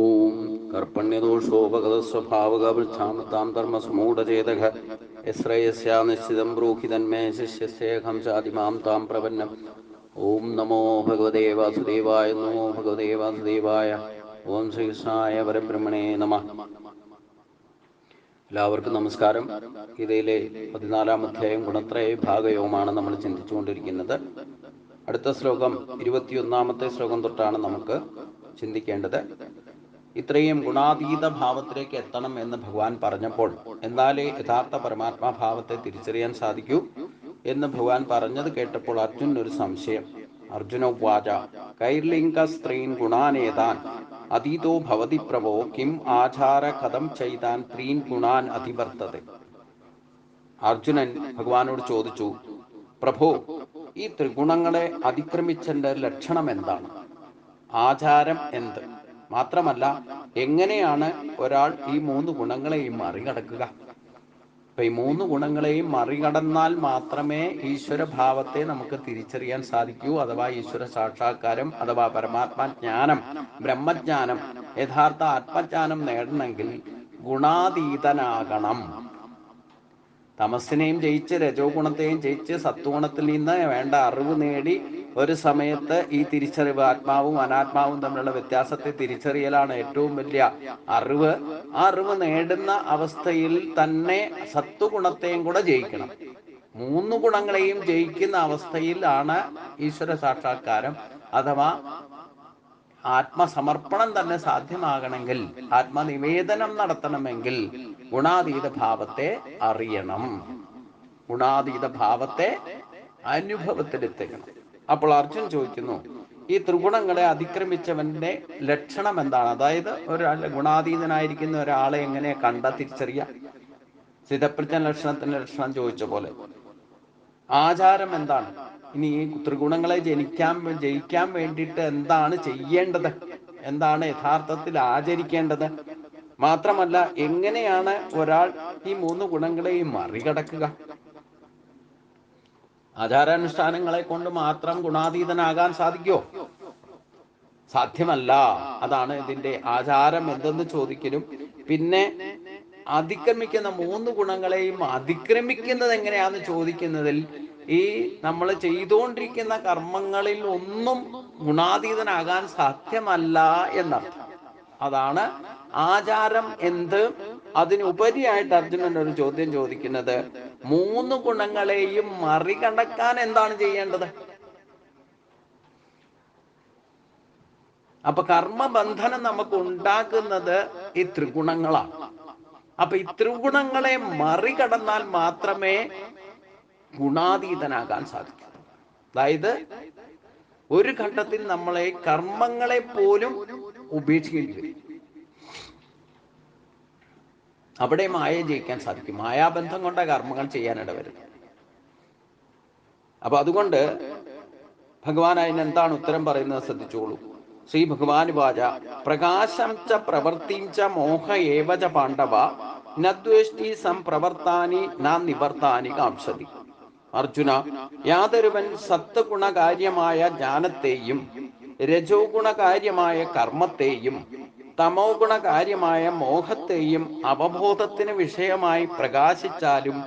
ഓം കർപ്പണ്യദോഷോപഗതസ്വഭാവകവൃച്ഛാമതാം ധർമ്മസമൂഢചേതക യശ്രയസ്യാ നിശ്ചിതം ബ്രൂഹി തന്മേ ശിഷ്യസ്യേഹം ചാതിമാം താം പ്രപന്നം. ഓം നമോ ഭഗവതേ വാസുദേവായ. നമോ ഭഗവതേ വാസുദേവായ. ഓം ശ്രീകൃഷ്ണായ പരബ്രഹ്മണേ നമഃ. എല്ലാവർക്കും നമസ്കാരം. ഗീതയിലെ 14-ാം അധ്യായം ഗുണത്രയ ഭാഗയോഗമാണ് നമ്മൾ ചിന്തിച്ചുകൊണ്ടിരിക്കുന്നത്. അടുത്ത ശ്ലോകം 21-ാമത്തെ ശ്ലോകം തൊട്ടാണ് നമുക്ക് ചിന്തിക്കേണ്ടത്. ഇത്രയും ഗുണാതീത ഭാവത്തിലേക്ക് എത്തണം എന്ന് ഭഗവാൻ പറഞ്ഞപ്പോൾ, എന്നാലേ യഥാർത്ഥ പരമാത്മാഭാവത്തെ തിരിച്ചറിയാൻ സാധിക്കൂ എന്ന് ഭഗവാൻ പറഞ്ഞത് കേട്ടപ്പോൾ അർജുനൻ ഒരു സംശയം. അർജുന ഉവാച കൈർലിംഗ സ്ത്രീൻ ഗുണാനേതാൻ അതീതോ ഭവതി പ്രഭോ കിം ആചാര കഥം ചെയ്താൻ ത്രീൻ ഗുണാൻ അതിവർത്തതെ. അർജുനൻ ഭഗവാനോട് ചോദിച്ചു, പ്രഭോ, ഈ ത്രിഗുണങ്ങളെ അതിക്രമിച്ചതിന്റെ ലക്ഷണം എന്താണ്? ആചാരം എന്ത്? മാത്രമല്ല, എങ്ങനെയാണ് ഒരാൾ ഈ 3 ഗുണങ്ങളെയും മറികടക്കുക? അപ്പൊ ഈ 3 ഗുണങ്ങളെയും മറികടന്നാൽ മാത്രമേ ഈശ്വരഭാവത്തെ നമുക്ക് തിരിച്ചറിയാൻ സാധിക്കൂ. അഥവാ ഈശ്വര സാക്ഷാത്കാരം അഥവാ പരമാത്മജ്ഞാനം, ബ്രഹ്മജ്ഞാനം, യഥാർത്ഥ ആത്മജ്ഞാനം നേടണമെങ്കിൽ ഗുണാതീതനാകണം. തമസ്സിനെയും ജയിച്ച് രജോ ഗുണത്തെയും ജയിച്ച് സത്വഗുണത്തിൽ നിന്ന് വേണ്ട അറിവ് നേടി ഒരു സമയത്ത് ഈ തിരിച്ചറിവ്, ആത്മാവും അനാത്മാവും തമ്മിലുള്ള വ്യത്യാസത്തെ തിരിച്ചറിയലാണ് ഏറ്റവും വലിയ അറിവ്. ആ അറിവ് നേടുന്ന അവസ്ഥയിൽ തന്നെ സത്വഗുണത്തെയും കൂടെ ജയിക്കണം. 3 ഗുണങ്ങളെയും ജയിക്കുന്ന അവസ്ഥയിലാണ് ഈശ്വര സാക്ഷാത്കാരം അഥവാ ആത്മസമർപ്പണം തന്നെ സാധ്യമാകണമെങ്കിൽ, ആത്മനിവേദനം നടത്തണമെങ്കിൽ ഗുണാതീത ഭാവത്തെ അറിയണം, ഗുണാതീത ഭാവത്തെ അനുഭവത്തിലെത്തിക്കണം. അപ്പോൾ അർജുൻ ചോദിക്കുന്നു, ഈ ത്രിഗുണങ്ങളെ അതിക്രമിച്ചവന്റെ ലക്ഷണം എന്താണ്? അതായത് ഒരാളെ ഗുണാതീതനായിരിക്കുന്ന ഒരാളെ എങ്ങനെ തിരിച്ചറിയാം? സ്ഥിതപ്രജ്ഞ ലക്ഷണത്തിന്റെ ലക്ഷണം ചോദിച്ച പോലെ ആചാരം എന്താണ്? ഇനി ഈ ത്രിഗുണങ്ങളെ ജയിക്കാൻ വേണ്ടിയിട്ട് എന്താണ് ചെയ്യേണ്ടത്? എന്താണ് യഥാർത്ഥത്തിൽ ആചരിക്കേണ്ടത്? മാത്രമല്ല, എങ്ങനെയാണ് ഒരാൾ ഈ 3 ഗുണങ്ങളെയും മറികടക്കുക? ആചാരാനുഷ്ഠാനങ്ങളെ കൊണ്ട് മാത്രം ഗുണാതീതനാകാൻ സാധിക്കോ? സാധ്യമല്ല. അതാണ് ഇതിന്റെ ആചാരം എന്തെന്ന് ചോദിക്കലും. പിന്നെ അതിക്രമിക്കുന്ന 3 ഗുണങ്ങളെയും അതിക്രമിക്കുന്നത് എങ്ങനെയാന്ന് ചോദിക്കുന്നതിൽ ഈ നമ്മൾ ചെയ്തുകൊണ്ടിരിക്കുന്ന കർമ്മങ്ങളിൽ ഒന്നും ഗുണാതീതനാകാൻ സാധ്യമല്ല എന്നർത്ഥം. അതാണ് ആചാരം എന്ത്. അതിനുപരിയായിട്ട് അർജുനൻ ഒരു ചോദ്യം ചോദിക്കുന്നത്, 3 ഗുണങ്ങളെയും മറികടക്കാൻ എന്താണ് ചെയ്യേണ്ടത്? അപ്പൊ കർമ്മബന്ധനം നമുക്ക് ഉണ്ടാക്കുന്നത് ഈ ത്രിഗുണങ്ങളാണ്. അപ്പൊ ഈ ത്രിഗുണങ്ങളെ മറികടന്നാൽ മാത്രമേ ഗുണാതീതനാകാൻ സാധിക്കൂ. അതായത് ഒരു ഘട്ടത്തിൽ നമ്മളെ കർമ്മങ്ങളെ പോലും ഉപേക്ഷിക്കേണ്ടി വരും. അവിടെ മായ ജയിക്കാൻ സാധിക്കും. മായാബന്ധം കൊണ്ട് കർമ്മങ്ങൾ ചെയ്യാനിട വരുന്നത്. അപ്പൊ അതുകൊണ്ട് ഭഗവാൻ അതിനെന്താണ് ഉത്തരം പറയുന്നത് ശ്രദ്ധിച്ചോളൂ. ശ്രീ ഭഗവാൻ വാച പ്രകാശം ച പ്രവൃത്തിം ച മോഹ ഏവച പാണ്ഡവ നദ്വേഷ്ടി സംപ്രവർത്താനി ന നിവർത്താനി കാംക്ഷതി. അർജുന, യാതൊരുവൻ സത്വഗുണകാര്യമായ ജ്ഞാനത്തെയും രജോ ഗുണകാര്യമായ കർമ്മത്തെയും തമോ ഗുണകാര്യമായ മോഹത്തെയും അവബോധത്തിന് വിഷയമായി പ്രകാശിച്ചാലും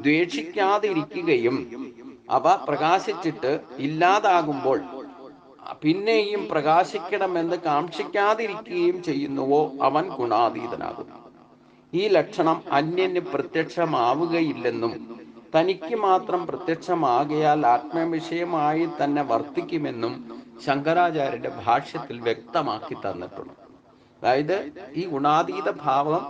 ദ്വേഷിക്കാതിരിക്കുകയും അവ പ്രകാശിച്ചിട്ട് ഇല്ലാതാകുമ്പോൾ പിന്നെയും പ്രകാശിക്കണമെന്ന് കാക്ഷിക്കാതിരിക്കുകയും ചെയ്യുന്നുവോ അവൻ ഗുണാതീതനാകും. ഈ ലക്ഷണം അന്യന് പ്രത്യക്ഷമാവുകയില്ലെന്നും തനിക്ക് മാത്രം പ്രത്യക്ഷമാകയാൽ ആത്മവിഷയമായി തന്നെ വർത്തിക്കുമെന്നും ശങ്കരാചാര്യരുടെ ഭാഷ്യത്തിൽ വ്യക്തമാക്കി തന്നിട്ടുണ്ട്. അതായത് ഈ ഗുണാതീത ഭാവം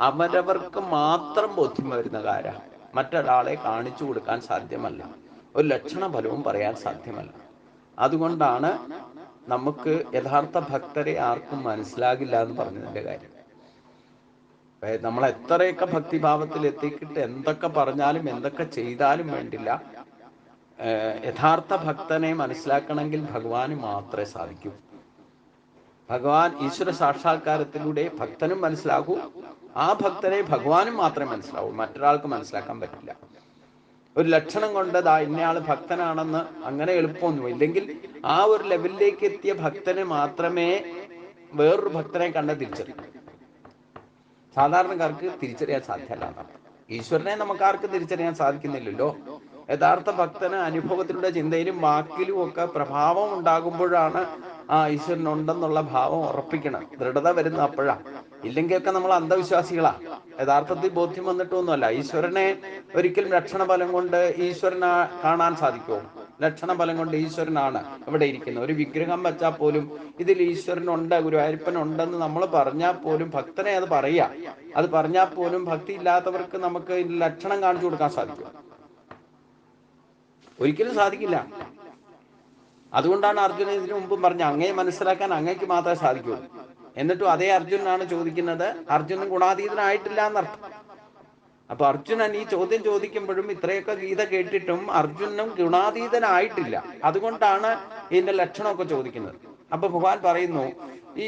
അവരവർക്ക് മാത്രം ബോധ്യം വരുന്ന കാര്യം, മറ്റൊരാളെ കാണിച്ചു കൊടുക്കാൻ സാധ്യമല്ല, ഒരു ലക്ഷണ ഫലവും പറയാൻ സാധ്യമല്ല. അതുകൊണ്ടാണ് നമുക്ക് യഥാർത്ഥ ഭക്തരെ ആർക്കും മനസ്സിലാകില്ല എന്ന് പറഞ്ഞതിന്റെ കാര്യം. നമ്മൾ എത്രയൊക്കെ ഭക്തിഭാവത്തിൽ എത്തിക്കിട്ട് എന്തൊക്കെ പറഞ്ഞാലും എന്തൊക്കെ ചെയ്താലും വേണ്ടില്ല, യഥാർത്ഥ ഭക്തനെ മനസ്സിലാക്കണമെങ്കിൽ ഭഗവാന് മാത്രമേ സാധിക്കൂ. ഭഗവാൻ ഈശ്വര സാക്ഷാത്കാരത്തിലൂടെ ഭക്തനും മനസ്സിലാകൂ. ആ ഭക്തനെ ഭഗവാനും മാത്രമേ മനസ്സിലാവൂ, മറ്റൊരാൾക്ക് മനസ്സിലാക്കാൻ പറ്റില്ല. ഒരു ലക്ഷണം കൊണ്ട് ഇന്നയാള് ഭക്തനാണെന്ന് അങ്ങനെ എളുപ്പമൊന്നും ഇല്ലെങ്കിൽ ആ ഒരു ലെവലിലേക്ക് എത്തിയ ഭക്തന് മാത്രമേ വേറൊരു ഭക്തനെ കണ്ട് തിരിച്ചറിയും. സാധാരണക്കാർക്ക് തിരിച്ചറിയാൻ സാധ്യമല്ല എന്നാണ്. ഈശ്വരനെ നമുക്ക് ആർക്കും തിരിച്ചറിയാൻ സാധിക്കുന്നില്ലല്ലോ. യഥാർത്ഥ ഭക്തന് അനുഭവത്തിലൂടെ ചിന്തയിലും വാക്കിലും ഒക്കെ പ്രഭാവം ഉണ്ടാകുമ്പോഴാണ് ആ ഈശ്വരൻ ഉണ്ടെന്നുള്ള ഭാവം ഉറപ്പിക്കണം, ദൃഢത വരുന്ന അപ്പോഴാണ്. ഇല്ലെങ്കിലൊക്കെ നമ്മൾ അന്ധവിശ്വാസികളാ. യഥാർത്ഥത്തിൽ ബോധ്യം വന്നിട്ടൊന്നുമല്ല. ഈശ്വരനെ ഒരിക്കലും ലക്ഷണഫലം കൊണ്ട് ഈശ്വരനെ കാണാൻ സാധിക്കുമോ? ലക്ഷണഫലം കൊണ്ട് ഈശ്വരനാണ് ഇവിടെ ഇരിക്കുന്നത്. ഒരു വിഗ്രഹം വെച്ചാൽ പോലും ഇതിൽ ഈശ്വരനുണ്ട്, ഗുരുവായൂരപ്പൻ ഉണ്ടെന്ന് നമ്മൾ പറഞ്ഞാൽ പോലും, ഭക്തനെ അത് പറയാ, അത് പറഞ്ഞാൽ പോലും ഭക്തി ഇല്ലാത്തവർക്ക് നമുക്ക് ലക്ഷണം കാണിച്ചു കൊടുക്കാൻ സാധിക്കും? ഒരിക്കലും സാധിക്കില്ല. അതുകൊണ്ടാണ് അർജുനൻ ഇതിനു മുമ്പും പറഞ്ഞ അങ്ങയെ മനസ്സിലാക്കാൻ അങ്ങയ്ക്ക് മാത്രമേ സാധിക്കൂ. എന്നിട്ടും അതേ അർജുനനാണ് ചോദിക്കുന്നത്, അർജുനൻ ഗുണാതീതനായിട്ടില്ല എന്നർത്ഥം. അപ്പൊ അർജുനൻ ഈ ചോദ്യം ചോദിക്കുമ്പോഴും ഇത്രയൊക്കെ ഗീത കേട്ടിട്ടും അർജുനനും ഗുണാതീതനായിട്ടില്ല. അതുകൊണ്ടാണ് ഇതിന്റെ ലക്ഷണമൊക്കെ ചോദിക്കുന്നത്. അപ്പൊ ഭഗവാൻ പറയുന്നു, ഈ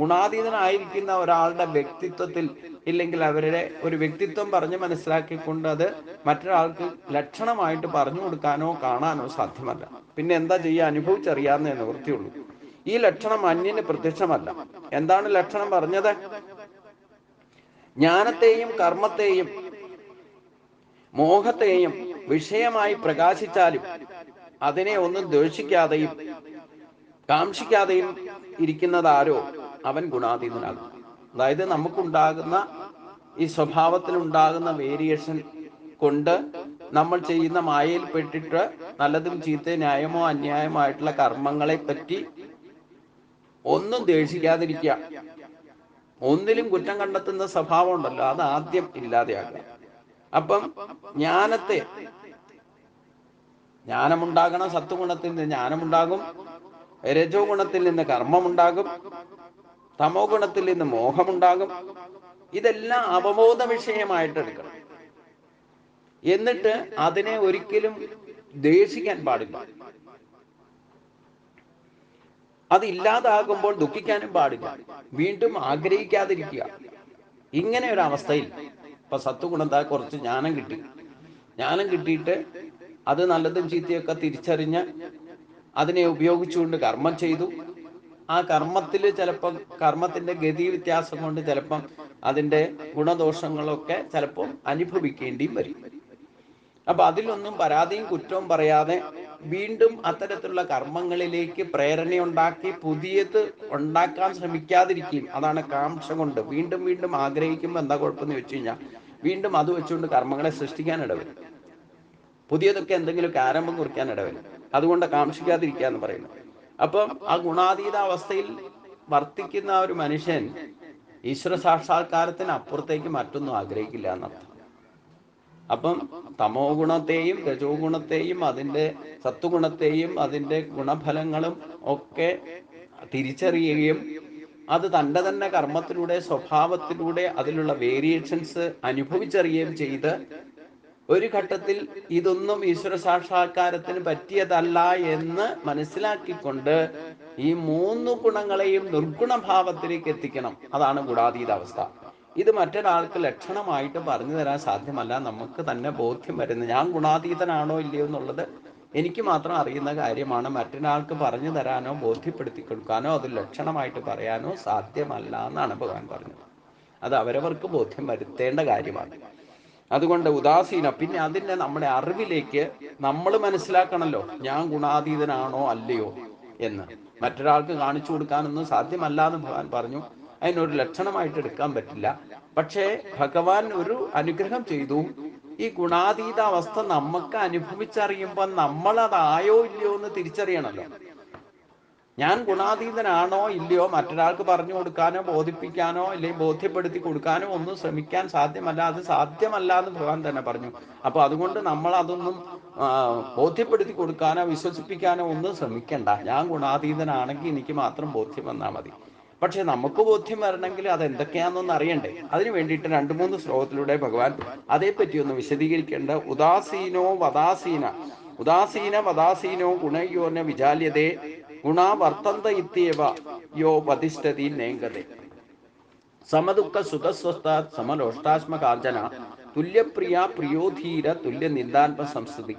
ഗുണാതീതനായിരിക്കുന്ന ഒരാളുടെ വ്യക്തിത്വത്തിൽ ഇല്ലെങ്കിൽ അവരുടെ ഒരു വ്യക്തിത്വം പറഞ്ഞ് മനസ്സിലാക്കിക്കൊണ്ട് അത് മറ്റൊരാൾക്ക് ലക്ഷണമായിട്ട് പറഞ്ഞു കൊടുക്കാനോ കാണാനോ സാധ്യമല്ല. പിന്നെ എന്താ ചെയ്യുക? അനുഭവിച്ചറിയാവുന്നേ നിവൃത്തിയുള്ളൂ. ഈ ലക്ഷണം അന്യന് പ്രത്യക്ഷമല്ല. എന്താണ് ലക്ഷണം പറഞ്ഞത്? ജ്ഞാനത്തെയും കർമ്മത്തെയും മോഹത്തെയും വിഷയമായി പ്രകാശിച്ചാലും അതിനെ ഒന്നും ദ്വേഷിക്കാതെയും കാക്ഷിക്കാതെയും ഇരിക്കുന്നതാരോ അവൻ ഗുണാതീതനാകും. അതായത് നമുക്കുണ്ടാകുന്ന ഈ സ്വഭാവത്തിലുണ്ടാകുന്ന വേരിയേഷൻ കൊണ്ട് നമ്മൾ ചെയ്യുന്ന മായയിൽ പെട്ടിട്ട് നല്ലതും ചീത്ത ന്യായമോ അന്യായമായിട്ടുള്ള കർമ്മങ്ങളെ പറ്റി ഒന്നും ദ്വേഷിക്കാതിരിക്കുക. ഒന്നിലും കുറ്റം കണ്ടെത്തുന്ന സ്വഭാവം ഉണ്ടല്ലോ, അത് ആദ്യം ഇല്ലാതെയാക്കുക. അപ്പം ജ്ഞാനമുണ്ടാകണം. സത്വഗുണത്തിൽ നിന്ന് ജ്ഞാനമുണ്ടാകും, രജോ ഗുണത്തിൽ നിന്ന് കർമ്മമുണ്ടാകും, തമോ ഗുണത്തിൽ നിന്ന് മോഹമുണ്ടാകും. ഇതെല്ലാം അവബോധ വിഷയമായിട്ട് എടുക്കണം. എന്നിട്ട് അതിനെ ഒരിക്കലും ദ്വേഷിക്കാൻ പാടില്ല. അതില്ലാതാകുമ്പോൾ ദുഃഖിക്കാനും പാടില്ല, വീണ്ടും ആഗ്രഹിക്കാതിരിക്കുക. ഇങ്ങനെ ഒരു അവസ്ഥയിൽ ഇപ്പൊ സത്വഗുണത്താൽ കുറച്ച് ജ്ഞാനം കിട്ടിയിട്ട് അത് നല്ലതും ചീത്തയൊക്കെ തിരിച്ചറിഞ്ഞ് അതിനെ ഉപയോഗിച്ചുകൊണ്ട് കർമ്മം ചെയ്തു. ആ കർമ്മത്തിൽ ചിലപ്പം കർമ്മത്തിന്റെ ഗതി വ്യത്യാസം കൊണ്ട് ചിലപ്പം അതിന്റെ ഗുണദോഷങ്ങളൊക്കെ ചിലപ്പം അനുഭവിക്കേണ്ടിയും വരും. അപ്പൊ അതിലൊന്നും പരാതിയും കുറ്റവും പറയാതെ വീണ്ടും അത്തരത്തിലുള്ള കർമ്മങ്ങളിലേക്ക് പ്രേരണയുണ്ടാക്കി പുതിയത് ഉണ്ടാക്കാൻ ശ്രമിക്കാതിരിക്കും. അതാണ് കാംക്ഷ കൊണ്ട്. വീണ്ടും വീണ്ടും ആഗ്രഹിക്കുമ്പോൾ എന്താ കുഴപ്പമെന്ന് വെച്ച് കഴിഞ്ഞാൽ വീണ്ടും അത് വെച്ചുകൊണ്ട് കർമ്മങ്ങളെ സൃഷ്ടിക്കാൻ ഇടവരും, പുതിയതൊക്കെ എന്തെങ്കിലും ആരംഭം കുറിക്കാൻ ഇടവരും. അതുകൊണ്ട് കാക്ഷിക്കാതിരിക്കുക എന്ന് പറയുന്നത്. അപ്പം ആ ഗുണാതീത അവസ്ഥയിൽ വർത്തിക്കുന്ന ഒരു മനുഷ്യൻ ഈശ്വര സാക്ഷാത്കാരത്തിന് അപ്പുറത്തേക്ക് മറ്റൊന്നും ആഗ്രഹിക്കില്ല എന്നർത്ഥം. അപ്പം തമോ ഗുണത്തെയും രജോ ഗുണത്തെയും അതിൻ്റെ സത്വഗുണത്തെയും അതിൻ്റെ ഗുണഫലങ്ങളും ഒക്കെ തിരിച്ചറിയുകയും അത് തൻ്റെ തന്നെ കർമ്മത്തിലൂടെ സ്വഭാവത്തിലൂടെ അതിലുള്ള വേരിയേഷൻസ് അനുഭവിച്ചറിയുകയും ചെയ്ത് ഒരു ഘട്ടത്തിൽ ഇതൊന്നും ഈശ്വര സാക്ഷാത്കാരത്തിന് പറ്റിയതല്ല എന്ന് മനസ്സിലാക്കിക്കൊണ്ട് ഈ 3 ഗുണങ്ങളെയും നിർഗുണഭാവത്തിലേക്ക് എത്തിക്കണം. അതാണ് ഗുണാതീത അവസ്ഥ. ഇത് മറ്റൊരാൾക്ക് ലക്ഷണമായിട്ട് പറഞ്ഞു തരാൻ സാധ്യമല്ല. നമുക്ക് തന്നെ ബോധ്യം വരുന്നത് ഞാൻ ഗുണാതീതനാണോ ഇല്ലയോ എന്നുള്ളത് എനിക്ക് മാത്രം അറിയുന്ന കാര്യമാണ്. മറ്റൊരാൾക്ക് പറഞ്ഞു തരാനോ ബോധ്യപ്പെടുത്തി കൊടുക്കാനോ അത് ലക്ഷണമായിട്ട് പറയാനോ സാധ്യമല്ല എന്നാണ് ഭഗവാൻ പറഞ്ഞത്. അത് അവരവർക്ക് ബോധ്യം വരുത്തേണ്ട കാര്യമാണ്. അതുകൊണ്ട് ഉദാസീനം. പിന്നെ അതിനെ നമ്മുടെ അറിവിലേക്ക് നമ്മൾ മനസ്സിലാക്കണമല്ലോ, ഞാൻ ഗുണാതീതനാണോ അല്ലയോ എന്ന്. മറ്റൊരാൾക്ക് കാണിച്ചു കൊടുക്കാനൊന്നും സാധ്യമല്ല എന്ന് ഭഗവാൻ പറഞ്ഞു. അതിനൊരു ലക്ഷണമായിട്ട് എടുക്കാൻ പറ്റില്ല. പക്ഷേ ഭഗവാൻ ഒരു അനുഗ്രഹം ചെയ്തു. ഈ ഗുണാതീത അവസ്ഥ നമുക്ക് അനുഭവിച്ചറിയുമ്പോൾ നമ്മൾ അതായോ ഇല്ലയോ എന്ന് തിരിച്ചറിയണമല്ലോ. ഞാൻ ഗുണാതീതനാണോ ഇല്ലയോ മറ്റൊരാൾക്ക് പറഞ്ഞു കൊടുക്കാനോ ബോധിപ്പിക്കാനോ അല്ലെങ്കിൽ ബോധ്യപ്പെടുത്തി കൊടുക്കാനോ ഒന്നും ശ്രമിക്കാൻ സാധ്യമല്ല. അത് സാധ്യമല്ല എന്ന് ഭഗവാൻ തന്നെ പറഞ്ഞു. അപ്പൊ അതുകൊണ്ട് നമ്മൾ അതൊന്നും ബോധ്യപ്പെടുത്തി കൊടുക്കാനോ വിശ്വസിപ്പിക്കാനോ ഒന്നും ശ്രമിക്കണ്ട. ഞാൻ ഗുണാതീതനാണെങ്കിൽ എനിക്ക് മാത്രം ബോധ്യം വന്നാൽ മതി. പക്ഷെ നമുക്ക് ബോധ്യം വരണമെങ്കിൽ അത് എന്തൊക്കെയാണെന്നൊന്ന് അറിയണ്ടേ. അതിനു വേണ്ടിയിട്ട് 2-3 ശ്ലോകത്തിലൂടെ ഭഗവാൻ അതേപ്പറ്റി ഒന്ന് വിശദീകരിക്കേണ്ട. ഉദാസീന വദാസീനോ ഗുണയോന വിചാല്യതേ ഗുണാ വർത്തന്ത ഇത്യവ യോ വധിഷ്ഠതി നേങ്കതേ സമദുഃഖ സുഖസ്വസ്ഥാത് സമലോഷ്ടാശ്മകാർജന തുല്യപ്രിയ പ്രിയോധീര തുല്യ നിന്ദാത്മ സംസ്കൃതി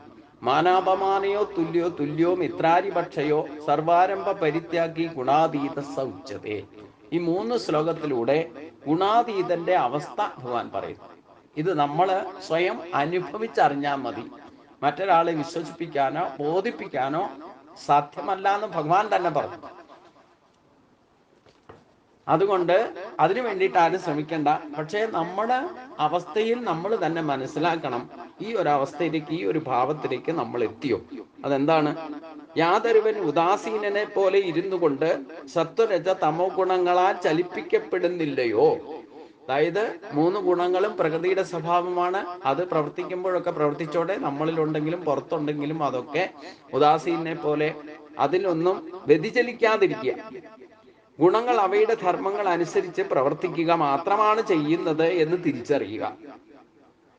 മാനാപമാനയോ തുല്യോ തുല്യോ മിത്രാരിപക്ഷയോ സർവാരംഭ പരിത്യാഗി ഗുണാതീത ഉച്ചതേ. ഈ 3 ശ്ലോകത്തിലൂടെ ഗുണാതീതന്റെ അവസ്ഥ ഭഗവാൻ പറയുന്നു. ഇത് നമ്മൾ സ്വയം അനുഭവിച്ചറിഞ്ഞാൽ മതി. മറ്റൊരാളെ വിശ്വസിപ്പിക്കാനോ ബോധിപ്പിക്കാനോ സാധ്യമല്ല എന്ന് ഭഗവാൻ തന്നെ പറഞ്ഞു. അതുകൊണ്ട് അതിനു വേണ്ടിയിട്ട് ആരും ശ്രമിക്കണ്ട. പക്ഷേ നമ്മുടെ അവസ്ഥയിൽ നമ്മൾ തന്നെ മനസ്സിലാക്കണം, ഈ ഒരു അവസ്ഥയിലേക്ക്, ഈ ഒരു ഭാവത്തിലേക്ക് നമ്മൾ എത്തിയോ. അതെന്താണ്? യാതൊരുവൻ ഉദാസീനനെ പോലെ ഇരുന്നു കൊണ്ട് സത്വരജ തമോ ഗുണങ്ങളാൽ ചലിപ്പിക്കപ്പെടുന്നില്ലയോ. അതായത് 3 ഗുണങ്ങളും പ്രകൃതിയുടെ സ്വഭാവമാണ്. അത് പ്രവർത്തിക്കുമ്പോഴൊക്കെ പ്രവർത്തിച്ചോടെ, നമ്മളിലുണ്ടെങ്കിലും പുറത്തുണ്ടെങ്കിലും അതൊക്കെ ഉദാസീനെ പോലെ അതിലൊന്നും വ്യതിചലിക്കാതിരിക്കുക. ഗുണങ്ങൾ അവയുടെ ധർമ്മങ്ങൾ അനുസരിച്ച് പ്രവർത്തിക്കുക മാത്രമാണ് ചെയ്യുന്നത് എന്ന് തിരിച്ചറിയുക.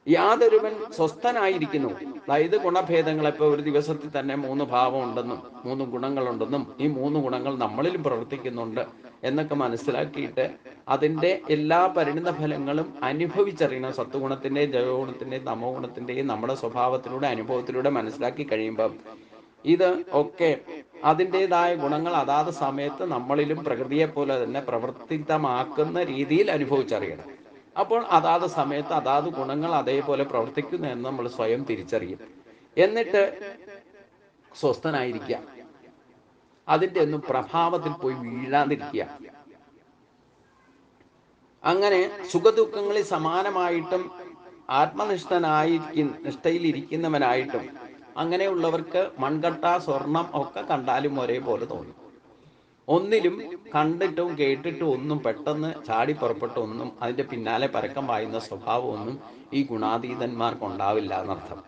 യാതൊരുവൻ സ്വസ്ഥനായിരിക്കുന്നു. അതായത് ഗുണഭേദങ്ങളെപ്പോൾ ഒരു ദിവസത്തിൽ തന്നെ 3 ഭാവം ഉണ്ടെന്നും 3 ഗുണങ്ങളുണ്ടെന്നും ഈ 3 ഗുണങ്ങൾ നമ്മളിലും പ്രവർത്തിക്കുന്നുണ്ട് എന്നൊക്കെ മനസ്സിലാക്കിയിട്ട് അതിൻ്റെ എല്ലാ പരിണിത ഫലങ്ങളും അനുഭവിച്ചറിയണം. സത്വഗുണത്തിൻ്റെയും ജൈവഗുണത്തിൻ്റെയും തമോ ഗുണത്തിൻ്റെയും നമ്മുടെ സ്വഭാവത്തിലൂടെ അനുഭവത്തിലൂടെ മനസ്സിലാക്കി കഴിയുമ്പം ഇത് ഒക്കെ അതിൻ്റെതായ ഗുണങ്ങൾ അതാത് സമയത്ത് നമ്മളിലും പ്രകൃതിയെ പോലെ തന്നെ പ്രവർത്തിതമാക്കുന്ന രീതിയിൽ അനുഭവിച്ചറിയണം. അപ്പോൾ അതാത് സമയത്ത് അതാത് ഗുണങ്ങൾ അതേപോലെ പ്രവർത്തിക്കുന്നു എന്ന് നമ്മൾ സ്വയം തിരിച്ചറിയും. എന്നിട്ട് സ്വസ്ഥനായിരിക്കുക, അതിൻ്റെ ഒന്നും പ്രഭാവത്തിൽ പോയി വീഴാതിരിക്കുക. അങ്ങനെ സുഖദുഃഖങ്ങളിൽ സമാനമായിട്ടും നിഷ്ഠയിലിരിക്കുന്നവനായിട്ടും അങ്ങനെയുള്ളവർക്ക് മൺകട്ട സ്വർണം ഒക്കെ കണ്ടാലും ഒരേപോലെ തോന്നും. ഒന്നിലും കണ്ടിട്ടും കേട്ടിട്ടും ഒന്നും പെട്ടെന്ന് ചാടി പുറപ്പെട്ട ഒന്നും അതിൻ്റെ പിന്നാലെ പരക്കം പായുന്ന സ്വഭാവമൊന്നും ഈ ഗുണാതീതന്മാർക്ക് ഉണ്ടാവില്ല എന്നർത്ഥം.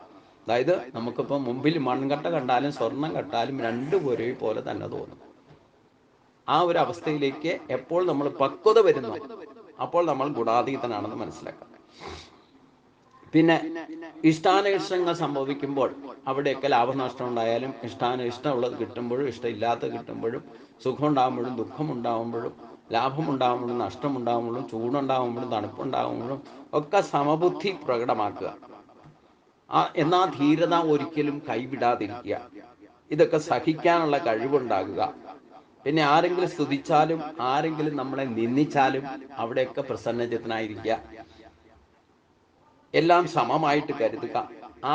അതായത് നമുക്കിപ്പോൾ മുമ്പിൽ മൺകട്ട കണ്ടാലും സ്വർണം കണ്ടാലും രണ്ടും ഒരേപോലെ തന്നെ തോന്നും. ആ ഒരു അവസ്ഥയിലേക്ക് എപ്പോൾ നമ്മൾ പക്വത വരുന്നു അപ്പോൾ നമ്മൾ ഗുണാതീതനാണെന്ന് മനസ്സിലാക്കാം. പിന്നെ ഇഷ്ടാനിഷ്ടങ്ങൾ സംഭവിക്കുമ്പോൾ അവിടെയൊക്കെ ലാഭനഷ്ടം ഉണ്ടായാലും ഇഷ്ടമുള്ളത് കിട്ടുമ്പോഴും ഇഷ്ടമില്ലാത്തത് കിട്ടുമ്പോഴും സുഖം ഉണ്ടാകുമ്പോഴും ദുഃഖം ഉണ്ടാകുമ്പോഴും ലാഭം ഉണ്ടാകുമ്പോഴും നഷ്ടമുണ്ടാകുമ്പോഴും ചൂടുണ്ടാകുമ്പോഴും തണുപ്പുണ്ടാകുമ്പോഴും ഒക്കെ സമബുദ്ധി പ്രകടമാക്കുക. എന്നാൽ ധീരത ഒരിക്കലും കൈവിടാതിരിക്കുക. ഇതൊക്കെ സഹിക്കാനുള്ള കഴിവുണ്ടാകുക. പിന്നെ ആരെങ്കിലും സ്തുതിച്ചാലും ആരെങ്കിലും നമ്മളെ നിന്ദിച്ചാലും അവിടെയൊക്കെ പ്രസന്നചിത്തനായിരിക്കുക. എല്ലാം സമമായിട്ട് കരുതുക.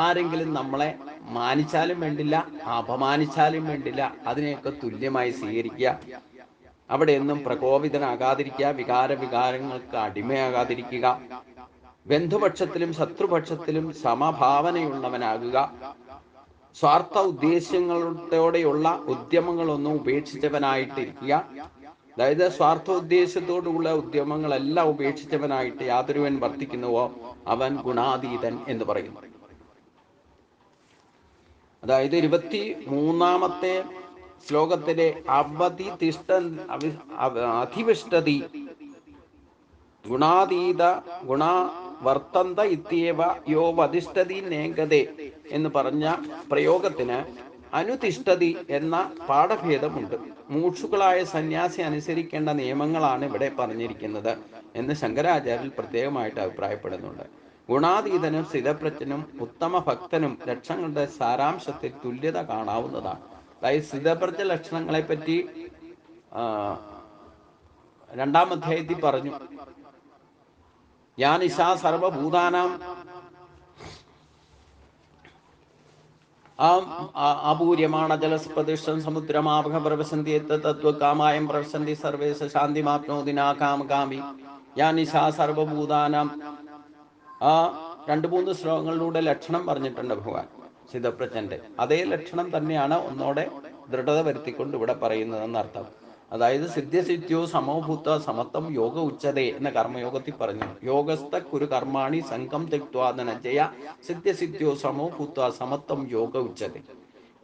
ആരെങ്കിലും നമ്മളെ മാനിച്ചാലും വേണ്ടില്ല, അപമാനിച്ചാലും വേണ്ടില്ല, അതിനെയൊക്കെ തുല്യമായി സ്വീകരിക്കുക. അവിടെയൊന്നും പ്രകോപിതനാകാതിരിക്കുക. വികാരങ്ങൾക്ക് അടിമയാകാതിരിക്കുക. ബന്ധുപക്ഷത്തിലും ശത്രുപക്ഷത്തിലും സമഭാവനയുള്ളവനാകുക. സ്വാർത്ഥ ഉദ്ദേശ്യങ്ങളോടെയുള്ള ഉദ്യമങ്ങളൊന്നും ഉപേക്ഷിച്ചവനായിട്ടിരിക്കുക. അതായത് സ്വാർത്ഥ ഉദ്ദേശത്തോടുള്ള ഉദ്യമങ്ങളെല്ലാം ഉപേക്ഷിച്ചവനായിട്ട് യാതൊരുവൻ വർത്തിക്കുന്നുവോ അവൻ ഗുണാതീതൻ എന്ന് പറയുന്നു. അതായത് 23-ാമത്തെ ശ്ലോകത്തിലെ അധിവിഷ്ടതി ഗുണാതീത ഗുണവർത്തന്ത ഇത്യേവ യോ വധിഷ്ഠതി നേഗതേ എന്ന് പറഞ്ഞ പ്രയോഗത്തിന് അനുതിഷ്ഠതി എന്ന പാഠഭേദമുണ്ട്. മൂക്ഷുക്കളായ സന്യാസി അനുസരിക്കേണ്ട നിയമങ്ങളാണ് ഇവിടെ പറഞ്ഞിരിക്കുന്നത് എന്ന് ശങ്കരാചാര്യർ പ്രത്യേകമായിട്ട് അഭിപ്രായപ്പെടുന്നുണ്ട്. ഗുണാതീതനും സ്ഥിതപ്രജ്ഞനും ഉത്തമ ഭക്തനും ലക്ഷണങ്ങളുടെ സാരാംശത്തിൽ തുല്യത കാണാവുന്നതാണ്. അതായത് സ്ഥിതപ്രജ്ഞ ലക്ഷണങ്ങളെ പറ്റി 2-ാം അധ്യായത്തിൽ പറഞ്ഞു. യാൻ ഇശാ സർവഭൂതാനാം അപൂര്യമാണ ജലസ്പ്രതിഷ്ഠം സമുദ്രമാപക പ്രവസന്തി തത്വകാമായം പ്രവസന്തി സർവേശ ശാന്തിമാപ്നോതി നാകാമകാമി യാൻ ഇശാ സർവഭൂതാനാം. 2-3 ശ്ലോകങ്ങളിലൂടെ ലക്ഷണം പറഞ്ഞിട്ടുണ്ട് ഭഗവാൻ സ്ഥിതപ്രജ്ഞന്റെ. അതേ ലക്ഷണം തന്നെയാണ് ഒന്നോടെ ദൃഢത വരുത്തിക്കൊണ്ട് ഇവിടെ പറയുന്നതെന്നർത്ഥം. അതായത് സിദ്ധ്യസിദ്ധ്യോ സമോഭൂത്ത സമത്വം യോഗ ഉച്ചതേ എന്ന കർമ്മയോഗത്തിൽ പറഞ്ഞു. യോഗസ്ഥ കുരു കർമാണി സംഘം തെക്വാദനജയ സിദ്ധ്യസിദ്ധ്യോ സമോഭൂത്ത സമത്വം യോഗ ഉച്ചതേ.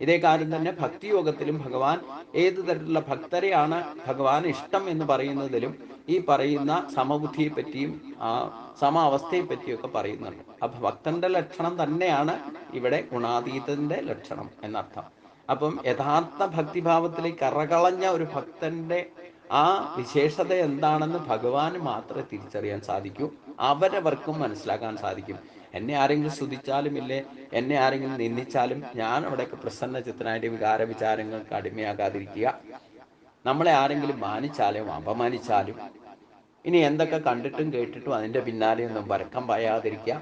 ഇതേ കാര്യം തന്നെ ഭക്തിയോഗത്തിലും ഭഗവാൻ ഏത് തരത്തിലുള്ള ഭക്തരെയാണ് ഭഗവാൻ ഇഷ്ടം എന്ന് പറയുന്നതിലും ഈ പറയുന്ന സമബുദ്ധിയെ പറ്റിയും സമ അവസ്ഥയെ പറ്റിയൊക്കെ പറയുന്നുണ്ട്. അപ്പൊ ഭക്തന്റെ ലക്ഷണം തന്നെയാണ് ഇവിടെ ഗുണാതീതന്റെ ലക്ഷണം എന്നർത്ഥം. അപ്പം യഥാർത്ഥ ഭക്തിഭാവത്തിലേക്ക് കറകളഞ്ഞ ഒരു ഭക്തന്റെ ആ വിശേഷത എന്താണെന്ന് ഭഗവാന് മാത്രമേ തിരിച്ചറിയാൻ സാധിക്കൂ, അവരവർക്കും മനസ്സിലാക്കാൻ സാധിക്കും. എന്നെ ആരെങ്കിലും സ്തുതിച്ചാലും ഇല്ലേ, എന്നെ ആരെങ്കിലും നിന്ദിച്ചാലും ഞാൻ അവിടെയൊക്കെ പ്രസന്ന ചിത്തനായിട്ട് വികാര വിചാരങ്ങൾക്ക് അടിമയാകാതിരിക്കുക. നമ്മളെ ആരെങ്കിലും മാനിച്ചാലും അപമാനിച്ചാലും ഇനി എന്തൊക്കെ കണ്ടിട്ടും കേട്ടിട്ടും അതിൻ്റെ പിന്നാലെ ഒന്നും പരക്കം പായാതിരിക്കുക.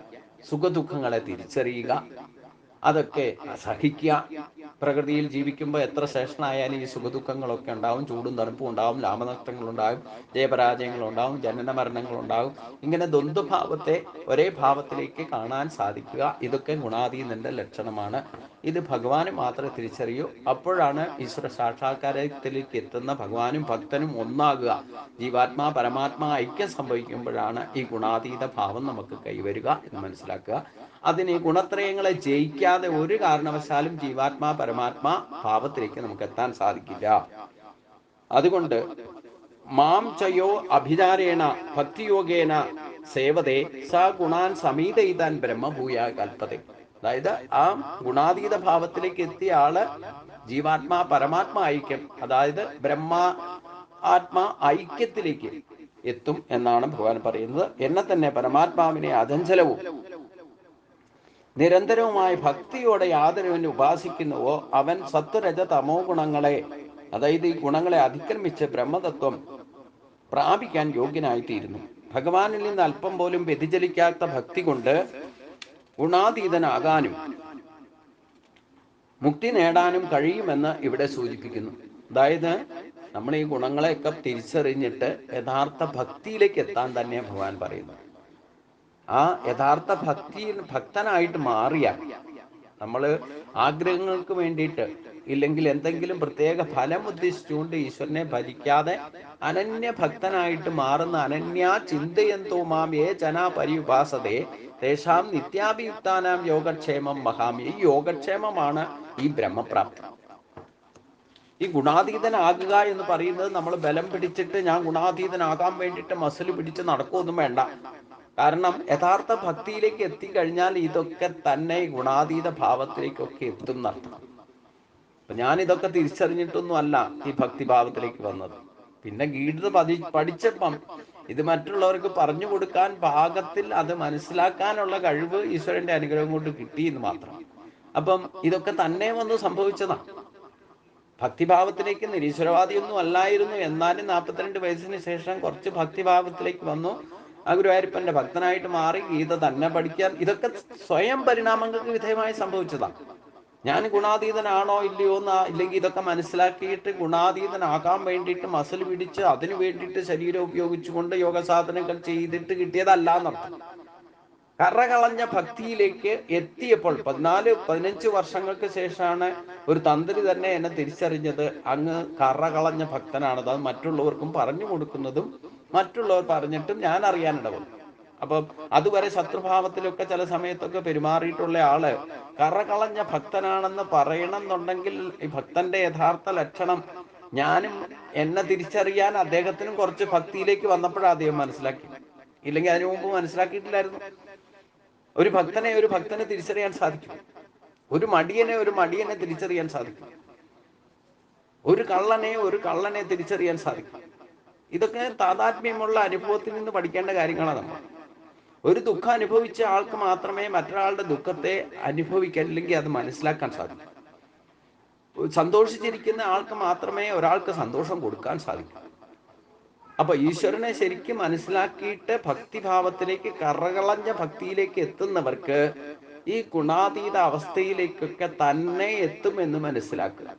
സുഖദുഃഖങ്ങളെ തിരിച്ചറിയുക, അതൊക്കെ സഹിക്കുക. പ്രകൃതിയിൽ ജീവിക്കുമ്പോൾ എത്ര ശ്രേഷ്ഠനായാലും ഈ സുഖദുഃഖങ്ങളൊക്കെ ഉണ്ടാവും. ചൂടും തണുപ്പും ഉണ്ടാവും, ലാഭനഷ്ടങ്ങളുണ്ടാവും, ജയപരാജയങ്ങളുണ്ടാവും, ജനന മരണങ്ങളുണ്ടാവും. ഇങ്ങനെ ദ്വന്ദ്ഭാവത്തെ ഒരേ ഭാവത്തിലേക്ക് കാണാൻ സാധിക്കുക. ഇതൊക്കെ ഗുണാതീതന്റെ ലക്ഷണമാണ്. ഇത് ഭഗവാന് മാത്രമേ തിരിച്ചറിയൂ. അപ്പോഴാണ് ഈശ്വര സാക്ഷാത്കാരത്തിലേക്ക് എത്തുന്ന ഭഗവാനും ഭക്തനും ഒന്നാകുക. ജീവാത്മാ പരമാത്മാ ഐക്യം സംഭവിക്കുമ്പോഴാണ് ഈ ഗുണാതീത ഭാവം നമുക്ക് കൈവരിക എന്ന് മനസ്സിലാക്കുക. അതിന് ഈ ഗുണത്രയങ്ങളെ ജയിക്കാതെ ഒരു കാരണവശാലും ജീവാത്മാ പരമാത്മാ ഭാവത്തിലേക്ക് നമുക്ക് എത്താൻ സാധിക്കില്ല. അതുകൊണ്ട് മാം ചയോ അഭിചാരേണ ഭക്തിയോഗേന സേവതേ സ ഗുണാൻ സമീതയിതാൻ ബ്രഹ്മഭൂയ കൽപ്പതേ. അതായത് ആ ഗുണാതീത ഭാവത്തിലേക്ക് എത്തിയ ആള് ജീവാത്മാ പരമാത്മാ ഐക്യം, അതായത് ആത്മാ ഐക്യത്തിലേക്ക് എത്തും എന്നാണ് ഭഗവാൻ പറയുന്നത്. എന്നെ തന്നെ പരമാത്മാവിനെ അചഞ്ചലവും നിരന്തരവുമായ ഭക്തിയോടെ യാതൊരുവൻ ഉപാസിക്കുന്നുവോ അവൻ സത്വരജ തമോ ഗുണങ്ങളെ, അതായത് ഈ ഗുണങ്ങളെ അതിക്രമിച്ച് ബ്രഹ്മതത്വം പ്രാപിക്കാൻ യോഗ്യനായിത്തീരുന്നു. ഭഗവാനിൽ നിന്ന് അല്പം പോലും വ്യതിചലിക്കാത്ത ഭക്തി കൊണ്ട് ഗുണാതീതനാകാനും മുക്തി നേടാനും കഴിയുമെന്ന് ഇവിടെ സൂചിപ്പിക്കുന്നു. അതായത് നമ്മൾ ഈ ഗുണങ്ങളെയൊക്കെ തിരിച്ചറിഞ്ഞിട്ട് യഥാർത്ഥ ഭക്തിയിലേക്ക് എത്താൻ തന്നെ ഭഗവാൻ പറയുന്നു. ആ യഥാർത്ഥ ഭക്തനായിട്ട് മാറിയാൽ, നമ്മൾ ആഗ്രഹങ്ങൾക്ക് വേണ്ടിയിട്ട് ഇല്ലെങ്കിൽ എന്തെങ്കിലും പ്രത്യേക ഫലം ഉദ്ദേശിച്ചുകൊണ്ട് ഈശ്വരനെ ഭജിക്കാതെ അനന്യ ഭക്തനായിട്ട് മാറുന്ന അനന്യ ചിന്തയന്തോ മാം യേ ജനാ പരിയുപാസതേ തേഷാം നിത്യാഭിയുക്താനാം യോഗക്ഷേമം മഹാമി. ഈ യോഗക്ഷേമമാണ് ഈ ബ്രഹ്മപ്രാപ്തി. ഈ ഗുണാതീതനാകുക എന്ന് പറയുന്നത് നമ്മൾ ബലം പിടിച്ചിട്ട് ഞാൻ ഗുണാതീതനാകാൻ വേണ്ടിയിട്ട് മസിൽ പിടിച്ച് നടക്കുകയൊന്നും വേണ്ട. കാരണം യഥാർത്ഥ ഭക്തിയിലേക്ക് എത്തിക്കഴിഞ്ഞാൽ ഇതൊക്കെ തന്നെ ഗുണാതീത ഭാവത്തിലേക്കൊക്കെ എത്തും എന്നർത്ഥം. അപ്പൊ ഞാനിതൊക്കെ തിരിച്ചറിഞ്ഞിട്ടൊന്നും അല്ല ഈ ഭക്തിഭാവത്തിലേക്ക് വന്നത്. പിന്നെ ഗീത പഠിച്ചപ്പം ഇത് മറ്റുള്ളവർക്ക് പറഞ്ഞു കൊടുക്കാൻ പാകത്തിൽ അത് മനസ്സിലാക്കാനുള്ള കഴിവ് ഈശ്വരന്റെ അനുഗ്രഹം കൊണ്ട് കിട്ടി എന്ന് മാത്രം. അപ്പം ഇതൊക്കെ തന്നെ വന്ന് സംഭവിച്ചതാണ്. ഭക്തിഭാവത്തിലേക്ക് നിരീശ്വരവാദിയൊന്നും അല്ലായിരുന്നു. എന്നാലും 42 വയസ്സിന് ശേഷം കുറച്ച് ഭക്തിഭാവത്തിലേക്ക് വന്നു. ആ ഗുരുവായൂരപ്പന്റെ ഭക്തനായിട്ട് മാറി. ഗീത തന്നെ പഠിക്കാൻ, ഇതൊക്കെ സ്വയം പരിണാമങ്ങൾക്ക് വിധേയമായി സംഭവിച്ചതാണ്. ഞാൻ ഗുണാതീതനാണോ ഇല്ലയോ എന്ന്, ഇല്ലെങ്കിൽ ഇതൊക്കെ മനസ്സിലാക്കിയിട്ട് ഗുണാതീതനാകാൻ വേണ്ടിയിട്ട് മസിൽ പിടിച്ച് അതിനു വേണ്ടിയിട്ട് ശരീരം ഉപയോഗിച്ചുകൊണ്ട് യോഗ സാധനങ്ങൾ ചെയ്തിട്ട് കിട്ടിയതല്ല എന്നർത്ഥം. കറകളഞ്ഞ ഭക്തിയിലേക്ക് എത്തിയപ്പോൾ 14-15 വർഷങ്ങൾക്ക് ശേഷമാണ് ഒരു തന്ത്രി തന്നെ എന്നെ തിരിച്ചറിഞ്ഞത്. അങ്ങ് കറകളഞ്ഞ ഭക്തനാണത്. അത് മറ്റുള്ളവർക്കും പറഞ്ഞു കൊടുക്കുന്നതും മറ്റുള്ളവർ പറഞ്ഞിട്ടും ഞാൻ അറിയാനിടവന്നു. അപ്പം അതുവരെ ശത്രുഭാവത്തിലൊക്കെ ചില സമയത്തൊക്കെ പെരുമാറിയിട്ടുള്ള ആള് കറകളഞ്ഞ ഭക്തനാണെന്ന് പറയണമെന്നുണ്ടെങ്കിൽ ഈ ഭക്തന്റെ യഥാർത്ഥ ലക്ഷണം ഞാനും എന്നെ തിരിച്ചറിയാൻ അദ്ദേഹത്തിനും കുറച്ച് ഭക്തിയിലേക്ക് വന്നപ്പോഴാണ് അദ്ദേഹം മനസ്സിലാക്കി. ഇല്ലെങ്കിൽ അതിനു മുമ്പ് മനസ്സിലാക്കിയിട്ടില്ലായിരുന്നു. ഒരു ഭക്തനെ തിരിച്ചറിയാൻ സാധിക്കും. ഒരു മടിയനെ തിരിച്ചറിയാൻ സാധിക്കും. ഒരു കള്ളനെ തിരിച്ചറിയാൻ സാധിക്കും. ഇതൊക്കെ താതാത്മ്യമുള്ള അനുഭവത്തിൽ നിന്ന് പഠിക്കേണ്ട കാര്യങ്ങളാണ്. നമ്മൾ ഒരു ദുഃഖം അനുഭവിച്ച ആൾക്ക് മാത്രമേ മറ്റൊരാളുടെ ദുഃഖത്തെ അനുഭവിക്കാൻ, അല്ലെങ്കിൽ അത് മനസ്സിലാക്കാൻ സാധിക്കും. സന്തോഷിച്ചിരിക്കുന്ന ആൾക്ക് മാത്രമേ ഒരാൾക്ക് സന്തോഷം കൊടുക്കാൻ സാധിക്കൂ. അപ്പൊ ഈശ്വരനെ ശരിക്കും മനസ്സിലാക്കിയിട്ട് ഭക്തിഭാവത്തിലേക്ക് കറകളഞ്ഞ ഭക്തിയിലേക്ക് എത്തുന്നവർക്ക് ഈ ഗുണാതീത അവസ്ഥയിലേക്കൊക്കെ തന്നെ എത്തുമെന്ന് മനസ്സിലാക്കുക.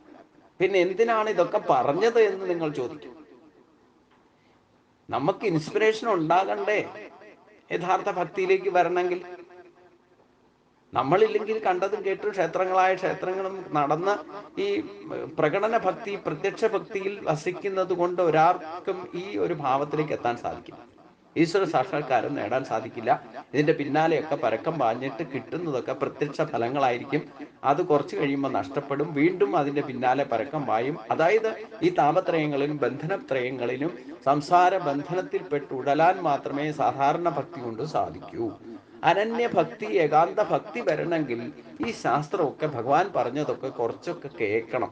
പിന്നെ എന്തിനാണ് ഇതൊക്കെ പറഞ്ഞത് എന്ന് നിങ്ങൾ ചോദിക്കും. നമുക്ക് ഇൻസ്പിറേഷൻ ഉണ്ടാകണ്ടേ യഥാർത്ഥ ഭക്തിയിലേക്ക് വരണമെങ്കിൽ? നമ്മളില്ലെങ്കിൽ കണ്ടതും കേട്ടും ക്ഷേത്രങ്ങളും നടന്ന് ഈ പ്രകടന ഭക്തി, പ്രത്യക്ഷ ഭക്തിയിൽ വസിക്കുന്നത് കൊണ്ട് ഒരാൾക്കും ഈ ഒരു ഭാവത്തിലേക്ക് എത്താൻ സാധിക്കില്ല. ഈശ്വര സാക്ഷാത്കാരം നേടാൻ സാധിക്കില്ല. ഇതിന്റെ പിന്നാലെയൊക്കെ പരക്കം പാഞ്ഞിട്ട് കിട്ടുന്നതൊക്കെ പ്രത്യക്ഷ ഫലങ്ങളായിരിക്കും. അത് കുറച്ച് കഴിയുമ്പോൾ നഷ്ടപ്പെടും. വീണ്ടും അതിന്റെ പിന്നാലെ പരക്കം പായും. അതായത് ഈ താപത്രയങ്ങളിലും ബന്ധനത്രയങ്ങളിലും സംസാര ബന്ധനത്തിൽപ്പെട്ട് ഉടലാൻ മാത്രമേ സാധാരണ ഭക്തി കൊണ്ട് സാധിക്കൂ. അനന്യഭക്തി, ഏകാന്ത ഭക്തി വരണമെങ്കിൽ ഈ ശാസ്ത്രമൊക്കെ ഭഗവാൻ പറഞ്ഞതൊക്കെ കുറച്ചൊക്കെ കേൾക്കണം.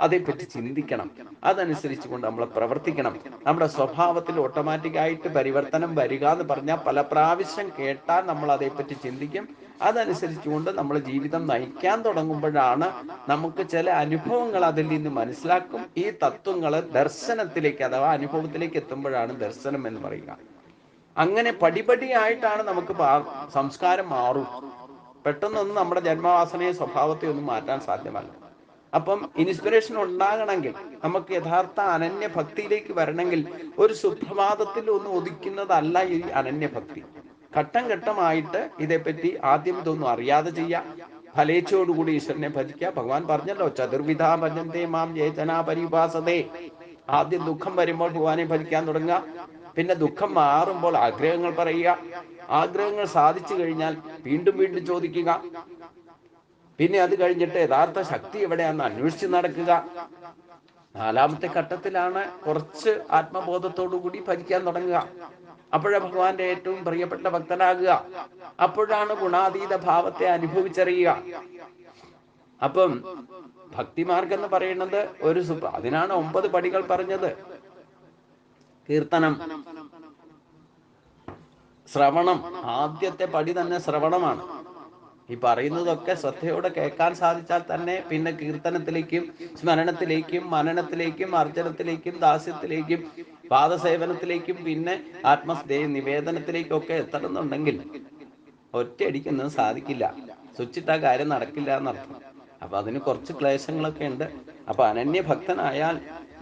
അതേപ്പറ്റി ചിന്തിക്കണം. അതനുസരിച്ച് കൊണ്ട് നമ്മൾ പ്രവർത്തിക്കണം. നമ്മുടെ സ്വഭാവത്തിൽ ഓട്ടോമാറ്റിക്കായിട്ട് പരിവർത്തനം വരിക എന്ന് പറഞ്ഞാൽ പല പ്രാവശ്യം കേട്ടാൽ നമ്മൾ അതേപ്പറ്റി ചിന്തിക്കും. അതനുസരിച്ച് കൊണ്ട് നമ്മൾ ജീവിതം നയിക്കാൻ തുടങ്ങുമ്പോഴാണ് നമുക്ക് ചില അനുഭവങ്ങൾ അതിൽ നിന്ന് മനസ്സിലാക്കും. ഈ തത്വങ്ങൾ ദർശനത്തിലേക്ക് അഥവാ അനുഭവത്തിലേക്ക് എത്തുമ്പോഴാണ് ദർശനം എന്ന് പറയുക. അങ്ങനെ പടിപടിയായിട്ടാണ് നമുക്ക് സംസ്കാരം മാറും. പെട്ടെന്നൊന്നും നമ്മുടെ ജന്മവാസനയെ സ്വഭാവത്തെ ഒന്നും മാറ്റാൻ സാധ്യമല്ല. അപ്പം ഇൻസ്പിറേഷൻ ഉണ്ടാകണമെങ്കിൽ, നമുക്ക് യഥാർത്ഥ അനന്യഭക്തിയിലേക്ക് വരണമെങ്കിൽ ഒരു സുപ്രഭാതത്തിൽ ഒന്നും ഒതുക്കുന്നതല്ല ഈ അനന്യഭക്തി. ഘട്ടം ഘട്ടമായിട്ട് ഇതേപ്പറ്റി ആദ്യം ഇതൊന്നും അറിയാതെ ചെയ്യാം. ഫലേച്ഛയോടുകൂടി ഈശ്വരനെ ഭജിക്കുക. ഭഗവാൻ പറഞ്ഞല്ലോ, ചതുർവിധ ഭജന്തേ മാം യേചനാ പരിഭാസതേ. ആദ്യം ദുഃഖം വരുമ്പോൾ ഭഗവാനെ ഭജിക്കാൻ തുടങ്ങുക. പിന്നെ ദുഃഖം മാറുമ്പോൾ ആഗ്രഹങ്ങൾ പറയുക. ആഗ്രഹങ്ങൾ സാധിച്ചു കഴിഞ്ഞാൽ വീണ്ടും വീണ്ടും ചോദിക്കുക. പിന്നെ അത് കഴിഞ്ഞിട്ട് യഥാർത്ഥ ശക്തി എവിടെയാണെന്ന് അന്വേഷിച്ച് നടക്കുക. നാലാമത്തെ ഘട്ടത്തിലാണ് കുറച്ച് ആത്മബോധത്തോടു കൂടി ഭജിക്കാൻ തുടങ്ങുക. അപ്പോഴാണ് ഭഗവാന്റെ ഏറ്റവും പ്രിയപ്പെട്ട ഭക്തനാകുക. അപ്പോഴാണ് ഗുണാതീത ഭാവത്തെ അനുഭവിച്ചറിയുക. അപ്പം ഭക്തിമാർഗം എന്ന് പറയുന്നത് അതിനാണ് 9 പടികൾ പറഞ്ഞത്. കീർത്തനം, ശ്രവണം. ആദ്യത്തെ പടി തന്നെ ശ്രവണമാണ്. ഈ പറയുന്നതൊക്കെ ശ്രദ്ധയോടെ കേൾക്കാൻ സാധിച്ചാൽ തന്നെ പിന്നെ കീർത്തനത്തിലേക്കും സ്മരണത്തിലേക്കും മനനത്തിലേക്കും അർച്ചനത്തിലേക്കും ദാസ്യത്തിലേക്കും പാദസേവനത്തിലേക്കും പിന്നെ നിവേദനത്തിലേക്കും ഒക്കെ എത്തണമെന്നുണ്ടെങ്കിൽ ഒറ്റയടിക്കൊന്നും സാധിക്കില്ല. സ്വിച്ചിട്ട കാര്യം നടക്കില്ല എന്നർത്ഥം. അപ്പൊ അതിന് കുറച്ച് ക്ലേശങ്ങളൊക്കെ ഉണ്ട്. അപ്പൊ അനന്യഭക്തനായാൽ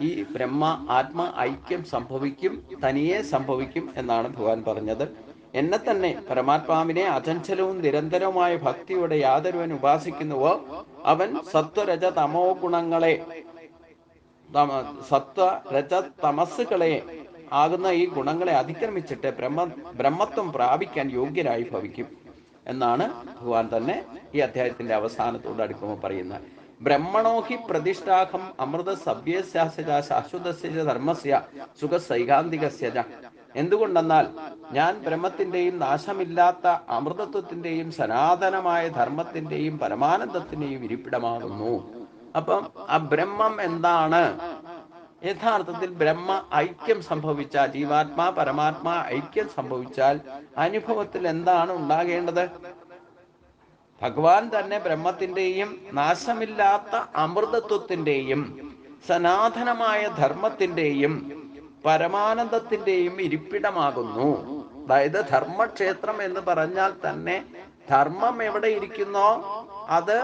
ഈ ബ്രഹ്മ ആത്മ ഐക്യം സംഭവിക്കും, തനിയെ സംഭവിക്കും എന്നാണ് ഭഗവാൻ പറഞ്ഞത്. എന്നെ തന്നെ പരമാത്മാവിനെ അചഞ്ചലവും നിരന്തരവുമായ ഭക്തിയോടെ യാതൊരുവൻ ഉപാസിക്കുന്നുവോ അവൻ സത്വരജ തമോ ഗുണങ്ങളെ സത്വരജ തമസ്സുകളെ ആകുന്ന ഈ ഗുണങ്ങളെ അതിക്രമിച്ചിട്ട് ബ്രഹ്മത്വം പ്രാപിക്കാൻ യോഗ്യരായി ഭവിക്കും എന്നാണ് ഭഗവാൻ തന്നെ ഈ അധ്യായത്തിന്റെ അവസാനത്തോട് അടുക്കുമ്പോൾ പറയുന്നത്. ബ്രഹ്മണോഹി പ്രതിഷ്ഠാഹം അമൃത സഭ്യസ്യ ശാശ്വതസ്യ ധർമ്മസ്യ സുഖ സൈകാന്തികസ്യ. എന്തുകൊണ്ടെന്നാൽ ഞാൻ ബ്രഹ്മത്തിന്റെയും നാശമില്ലാത്ത അമൃതത്വത്തിന്റെയും സനാതനമായ ധർമ്മത്തിന്റെയും പരമാനന്ദത്തിന്റെയും ഇരിപ്പിടമാകുന്നു. അപ്പം ആ ബ്രഹ്മം എന്താണ്? യഥാർത്ഥത്തിൽ ബ്രഹ്മ ഐക്യം സംഭവിച്ചാൽ, ജീവാത്മാ പരമാത്മാ ഐക്യം സംഭവിച്ചാൽ അനുഭവത്തിൽ എന്താണ് ഉണ്ടാകേണ്ടത്? ഭഗവാൻ തന്നെ ബ്രഹ്മത്തിന്റെയും നാശമില്ലാത്ത അമൃതത്വത്തിന്റെയും സനാതനമായ ധർമ്മത്തിന്റെയും പരമാനന്ദത്തിന്റെയും ഇരിപ്പിടമാകുന്നു. അതായത് ധർമ്മക്ഷേത്രം എന്ന് പറഞ്ഞാൽ തന്നെ ധർമ്മം എവിടെ ഇരിക്കുന്നോ അത്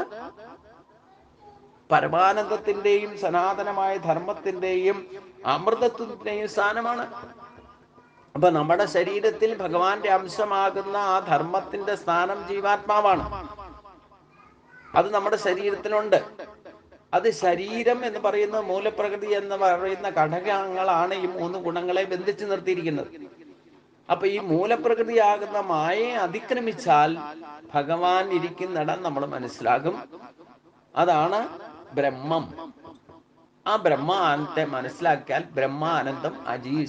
പരമാനന്ദത്തിന്റെയും സനാതനമായ ധർമ്മത്തിന്റെയും അമൃതത്വത്തിന്റെയും സ്ഥാനമാണ്. അപ്പൊ നമ്മുടെ ശരീരത്തിൽ ഭഗവാന്റെ അംശമാകുന്ന ആ ധർമ്മത്തിന്റെ സ്ഥാനം ജീവാത്മാവാണ്. അത് നമ്മുടെ ശരീരത്തിലുണ്ട്. അത് ശരീരം എന്ന് പറയുന്ന മൂലപ്രകൃതി എന്ന് പറയുന്ന ഘടകങ്ങളാണ് ഈ 3 ഗുണങ്ങളെ ബന്ധിച്ചു നിർത്തിയിരിക്കുന്നത്. അപ്പൊ ഈ മൂലപ്രകൃതിയാകുന്ന മായയെ അതിക്രമിച്ചാൽ ഭഗവാൻ ഇരിക്കുന്നിടം നമ്മൾ മനസ്സിലാകും. അതാണ് ബ്രഹ്മം. ആ ബ്രഹ്മാനത്തെ മനസ്സിലാക്കിയാൽ ബ്രഹ്മാനന്ദം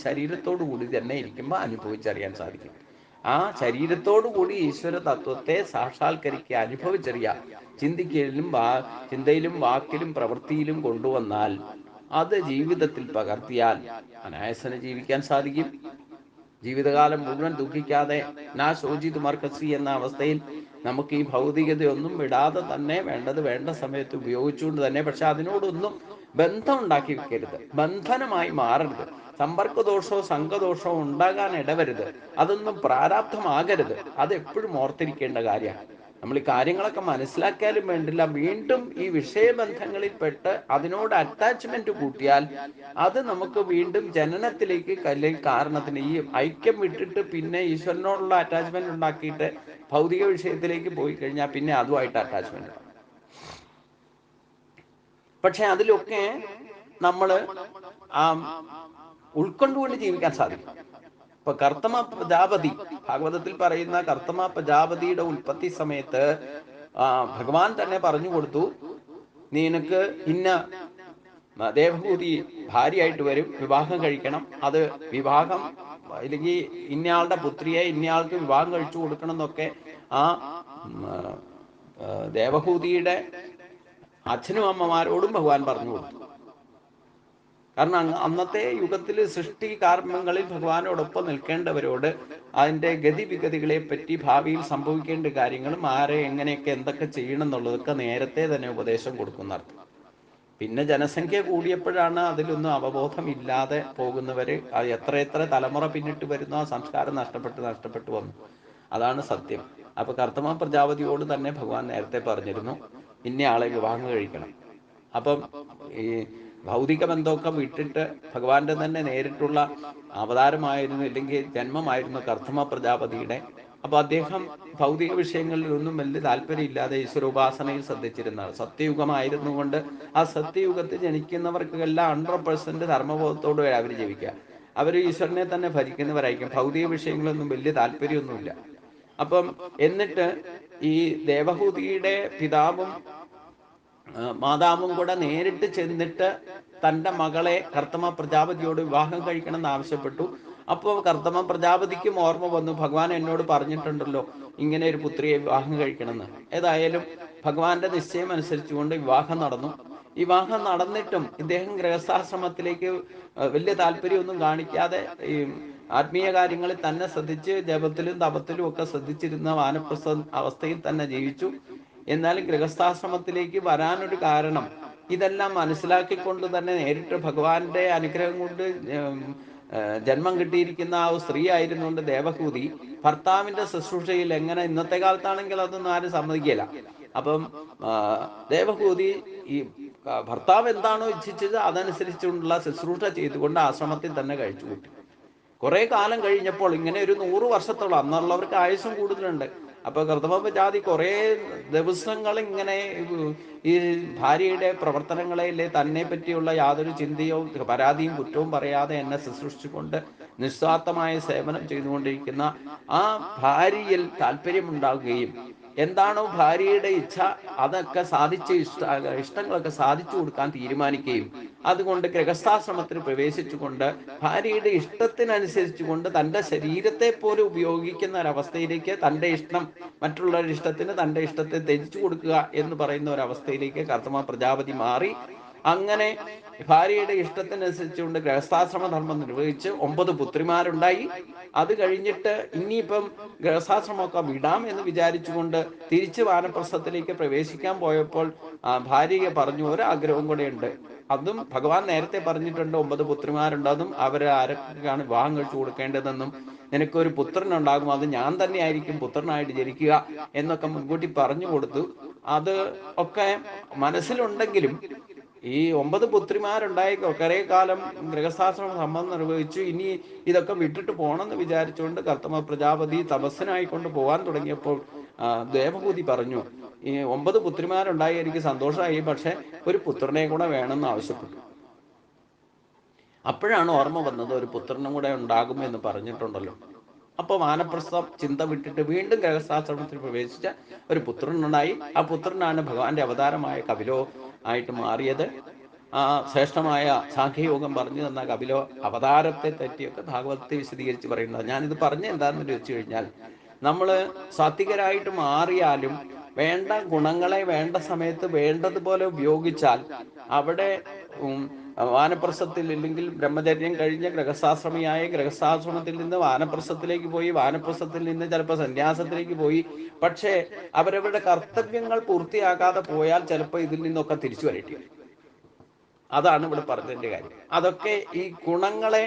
ശരീരത്തോടു കൂടി തന്നെ ഇരിക്കുമ്പോൾ അനുഭവിച്ചറിയാൻ സാധിക്കും. ആ ശരീരത്തോടു കൂടി ഈശ്വര തത്വത്തെ സാക്ഷാത്കരിക്കുക, അനുഭവിച്ചറിയുക, ചിന്തയിലും വാക്കിലും പ്രവൃത്തിയിലും കൊണ്ടുവന്നാൽ അത് ജീവിതത്തിൽ പകർത്തിയാൽ അനായാസന ജീവിക്കാൻ സാധിക്കും. ജീവിതകാലം മുഴുവൻ ദുഃഖിക്കാതെ നാ ശോചിത് മർക്കസി എന്ന അവസ്ഥയിൽ നമുക്ക് ഈ ഭൗതികതയൊന്നും വിടാതെ തന്നെ വേണ്ടത് വേണ്ട സമയത്ത് ഉപയോഗിച്ചുകൊണ്ട് തന്നെ, പക്ഷെ അതിനോടൊന്നും ബന്ധം ഉണ്ടാക്കി വെക്കരുത്, ബന്ധനമായി മാറരുത്, സമ്പർക്കദോഷമോ സംഘദോഷമോ ഉണ്ടാകാൻ ഇടവരുത്, അതൊന്നും പ്രാരാബ്ധമാകരുത്. അത് എപ്പോഴും ഓർത്തിരിക്കേണ്ട കാര്യമാണ്. നമ്മൾ ഈ കാര്യങ്ങളൊക്കെ മനസ്സിലാക്കിയാലും വേണ്ടില്ല, വീണ്ടും ഈ വിഷയബന്ധങ്ങളിൽ പെട്ട് അതിനോട് അറ്റാച്ച്മെന്റ് കൂട്ടിയാൽ അത് നമുക്ക് വീണ്ടും ജനനത്തിലേക്ക് കാരണത്തിന് ഈ ഐക്യം വിട്ടിട്ട് പിന്നെ ഈശ്വരനോടുള്ള അറ്റാച്ച്മെന്റ് ഉണ്ടാക്കിയിട്ട് ഭൗതിക വിഷയത്തിലേക്ക് പോയി കഴിഞ്ഞാൽ പിന്നെ അതുമായിട്ട് അറ്റാച്ച്മെന്റ്. പക്ഷെ അതിലൊക്കെ നമ്മൾ ഉൾക്കൊണ്ടുകൊണ്ട് ജീവിക്കാൻ സാധിക്കും. ഇപ്പൊ കർത്തമ പ്രജാപതി, ഭാഗവതത്തിൽ പറയുന്ന കർത്തമ പ്രജാപതിയുടെ ഉൽപ്പത്തി സമയത്ത് ഭഗവാൻ തന്നെ പറഞ്ഞു കൊടുത്തു, നിനക്ക് ഇന്ന ദേവഭൂതി ഭാര്യയായിട്ട് വരും, വിവാഹം കഴിക്കണം, അത് വിവാഹം അല്ലെങ്കിൽ ഇന്നയാളുടെ പുത്രിയെ ഇന്നയാൾക്ക് വിവാഹം കഴിച്ചു കൊടുക്കണം എന്നൊക്കെ ആ ദേവഭൂതിയുടെ അച്ഛനും അമ്മമാരോടും ഭഗവാൻ പറഞ്ഞു കൊടുത്തു. കാരണം അന്നത്തെ യുഗത്തിൽ സൃഷ്ടി കർമ്മങ്ങളിൽ ഭഗവാനോടൊപ്പം നിൽക്കേണ്ടവരോട് അതിൻ്റെ ഗതിവിഗതികളെ പറ്റി, ഭാവിയിൽ സംഭവിക്കേണ്ട കാര്യങ്ങളും ആരെ എങ്ങനെയൊക്കെ എന്തൊക്കെ ചെയ്യണം എന്നുള്ളതൊക്കെ നേരത്തെ തന്നെ ഉപദേശം കൊടുക്കുന്നർത്ഥം. പിന്നെ ജനസംഖ്യ കൂടിയപ്പോഴാണ് അതിലൊന്നും അവബോധമില്ലാതെ പോകുന്നവർ എത്ര തലമുറ പിന്നിട്ട് വരുന്ന ആ സംസ്കാരം നഷ്ടപ്പെട്ടു വന്നു. അതാണ് സത്യം. അപ്പോൾ കർത്തമ പ്രജാപതിയോട് തന്നെ ഭഗവാൻ നേരത്തെ പറഞ്ഞിരുന്നു, ഇന്നയാളെ വിവാഹം കഴിക്കണം. അപ്പം ഈ ഭൗതിക ബന്ധമൊക്കെ വിട്ടിട്ട് ഭഗവാന്റെ തന്നെ നേരിട്ടുള്ള അവതാരമായിരുന്നു, ഇല്ലെങ്കിൽ ജന്മമായിരുന്നു കർത്തമ പ്രജാപതിയുടെ. അപ്പോൾ അദ്ദേഹം ഭൗതിക വിഷയങ്ങളിലൊന്നും വലിയ താല്പര്യമില്ലാതെ ഈശ്വരോപാസനയിൽ ശ്രദ്ധിച്ചിരുന്നതാണ്. സത്യയുഗമായിരുന്നു കൊണ്ട് ആ സത്യയുഗത്തിൽ ജനിക്കുന്നവർക്കെല്ലാം 100% ധർമ്മബോധത്തോടെ അവർ ജീവിക്കുക. അവർ ഈശ്വരനെ തന്നെ ഭജിക്കുന്നവരായിരിക്കും. ഭൗതിക വിഷയങ്ങളൊന്നും വലിയ താല്പര്യമൊന്നുമില്ല. അപ്പം എന്നിട്ട് ഈ ദേവഹൂതിയുടെ പിതാവും മാതാവും കൂടെ നേരിട്ട് ചെന്നിട്ട് തൻ്റെ മകളെ കർത്തമ പ്രജാപതിയോട് വിവാഹം കഴിക്കണം എന്ന് ആവശ്യപ്പെട്ടു. അപ്പോൾ കർത്തമ പ്രജാപതിക്കും ഓർമ്മ വന്നു, ഭഗവാൻ എന്നോട് പറഞ്ഞിട്ടുണ്ടല്ലോ ഇങ്ങനെ ഒരു പുത്രിയെ വിവാഹം കഴിക്കണമെന്ന്. ഏതായാലും ഭഗവാന്റെ നിശ്ചയം അനുസരിച്ചുകൊണ്ട് വിവാഹം നടന്നു. വിവാഹം നടന്നിട്ടും ഇദ്ദേഹം ഗൃഹസ്ഥാശ്രമത്തിലേക്ക് വലിയ താല്പര്യമൊന്നും കാണിക്കാതെ ഈ ആത്മീയ കാര്യങ്ങളിൽ തന്നെ ശ്രദ്ധിച്ച് ജപത്തിലും തപത്തിലും ഒക്കെ ശ്രദ്ധിച്ചിരുന്ന വാനപ്രസ്ഥ അവസ്ഥയിൽ തന്നെ ജീവിച്ചു. എന്നാലും ഗൃഹസ്ഥാശ്രമത്തിലേക്ക് വരാനൊരു കാരണം, ഇതെല്ലാം മനസ്സിലാക്കിക്കൊണ്ട് തന്നെ നേരിട്ട് ഭഗവാന്റെ അനുഗ്രഹം കൊണ്ട് ജന്മം കിട്ടിയിരിക്കുന്ന ആ സ്ത്രീ ആയിരുന്നുകൊണ്ട് ദേവഹൂതി ഭർത്താവിന്റെ ശുശ്രൂഷയിൽ എങ്ങനെ, ഇന്നത്തെ കാലത്താണെങ്കിൽ അതൊന്നും ആരും സമ്മതിക്കില്ല. അപ്പം ദേവഹൂതി ഈ ഭർത്താവ് എന്താണോ ഇച്ഛിച്ചത് അതനുസരിച്ചുള്ള ശുശ്രൂഷ ചെയ്തുകൊണ്ട് ആശ്രമത്തിൽ തന്നെ കഴിച്ചു കൂട്ടി. കുറെ കാലം കഴിഞ്ഞപ്പോൾ, ഇങ്ങനെ ഒരു 100 വർഷത്തോളം, അന്നുള്ളവർക്ക് ആയുസ്സും കൂടുതലുണ്ട്. അപ്പൊ കർത്തമ പ്രജാതി കുറെ ദിവസങ്ങൾ ഇങ്ങനെ ഈ ഭാര്യയുടെ പ്രവർത്തനങ്ങളെ തന്നെ പറ്റിയുള്ള യാതൊരു ചിന്തയോ പരാതിയും കുറ്റവും പറയാതെ എന്നെ ശുശ്രൂഷിച്ചുകൊണ്ട് നിസ്വാർത്ഥമായ സേവനം ചെയ്തുകൊണ്ടിരിക്കുന്ന ആ ഭാര്യയിൽ താല്പര്യമുണ്ടാവുകയും എന്താണോ ഭാര്യയുടെ ഇച്ഛ അതൊക്കെ സാധിച്ച് ഇഷ്ടങ്ങളൊക്കെ സാധിച്ചു കൊടുക്കാൻ തീരുമാനിക്കുകയും അതുകൊണ്ട് ഗൃഹസ്ഥാശ്രമത്തിൽ പ്രവേശിച്ചുകൊണ്ട് ഭാര്യയുടെ ഇഷ്ടത്തിനനുസരിച്ചുകൊണ്ട് തൻ്റെ ശരീരത്തെ പോലും ഉപയോഗിക്കുന്ന ഒരവസ്ഥയിലേക്ക്, തൻ്റെ ഇഷ്ടം മറ്റുള്ളവരുടെ ഇഷ്ടത്തിന് തൻ്റെ ഇഷ്ടത്തെ ത്യജിച്ചു കൊടുക്കുക എന്ന് പറയുന്ന ഒരവസ്ഥയിലേക്ക് കർത്തമ പ്രജാപതി മാറി. അങ്ങനെ ഭാര്യയുടെ ഇഷ്ടത്തിനനുസരിച്ചുകൊണ്ട് ഗൃഹസ്ഥാശ്രമ ധർമ്മം നിർവഹിച്ച് 9 പുത്രിമാരുണ്ടായി. അത് കഴിഞ്ഞിട്ട് ഇനിയിപ്പം ഗൃഹസ്ഥാശ്രമമൊക്കെ വിടാം എന്ന് വിചാരിച്ചുകൊണ്ട് തിരിച്ച് വാനപ്രസ്ഥത്തിലേക്ക് പ്രവേശിക്കാൻ പോയപ്പോൾ ഭാര്യയെ പറഞ്ഞു, ഒരാഗ്രഹവും കൂടെ ഉണ്ട്. അതും ഭഗവാൻ നേരത്തെ പറഞ്ഞിട്ടുണ്ട്, 9 പുത്രിമാരുണ്ടെന്നും അവരെ ആരൊക്കെയാണ് വിവാഹം കഴിച്ചു കൊടുക്കേണ്ടതെന്നും നിനക്കൊരു പുത്രനുണ്ടാകും, അത് ഞാൻ തന്നെ ആയിരിക്കും പുത്രനായിട്ട് ജനിക്കുക എന്നൊക്കെ മുൻകൂട്ടി പറഞ്ഞു കൊടുത്തു. അത് ഒക്കെ മനസ്സിലുണ്ടെങ്കിലും ഈ 9 പുത്രിമാരുണ്ടായി കുറെ കാലം ഗൃഹസ്ഥാശ്രമ സംബന്ധം നിർവഹിച്ചു. ഇനി ഇതൊക്കെ വിട്ടിട്ട് പോകണമെന്ന് വിചാരിച്ചുകൊണ്ട് കർത്തമ പ്രജാപതി തപസ്സിനായിക്കൊണ്ട് പോകാൻ തുടങ്ങിയപ്പോൾ ദേവഹൂതി പറഞ്ഞു, ഈ 9 പുത്രിമാരുണ്ടായി എനിക്ക് സന്തോഷമായി, പക്ഷെ ഒരു പുത്രനെ കൂടെ വേണമെന്ന് ആവശ്യപ്പെട്ടു. അപ്പോഴാണ് ഓർമ്മ വന്നത്, ഒരു പുത്രനും കൂടെ ഉണ്ടാകും എന്ന് പറഞ്ഞിട്ടുണ്ടല്ലോ. അപ്പോൾ വാനപ്രസ്ഥം ചിന്ത വിട്ടിട്ട് വീണ്ടും ഗൃഹസ്ഥാശ്രമത്തിൽ പ്രവേശിച്ച ഒരു പുത്രനുണ്ടായി. ആ പുത്രനാണ് ഭഗവാന്റെ അവതാരമായ കപിലോ ആയിട്ട് മാറിയത്. ആ ശ്രേഷ്ഠമായ സാഖ്യയോഗം പറഞ്ഞു തന്ന കപിലോ അവതാരത്തെ പറ്റിയൊക്കെ ഭാഗവതത്തെ വിശദീകരിച്ച് പറയുന്നത്. ഞാനിത് പറഞ്ഞ എന്താണെന്ന് ചോദിച്ചു കഴിഞ്ഞാൽ, നമ്മൾ സാത്വികരായിട്ട് മാറിയാലും വേണ്ട ഗുണങ്ങളെ വേണ്ട സമയത്ത് വേണ്ടതുപോലെ ഉപയോഗിച്ചാൽ അവിടെ വാനപ്രസ്ഥത്തിൽ ഇല്ലെങ്കിൽ ബ്രഹ്മചര്യം കഴിഞ്ഞ ഗൃഹസ്ഥാശ്രമിയായ ഗൃഹസ്ഥാശ്രമത്തിൽ നിന്ന് വാനപ്രസ്ഥത്തിലേക്ക് പോയി, വാനപ്രസ്ഥത്തിൽ നിന്ന് ചിലപ്പോൾ സന്യാസത്തിലേക്ക് പോയി, പക്ഷേ അവരവരുടെ കർത്തവ്യങ്ങൾ പൂർത്തിയാക്കാതെ പോയാൽ ചിലപ്പോൾ ഇതിൽ നിന്നൊക്കെ തിരിച്ചു വരേണ്ടി വരും. അതാണ് ഇവിടെ പറഞ്ഞതിന്റെ കാര്യം. അതൊക്കെ ഈ ഗുണങ്ങളെ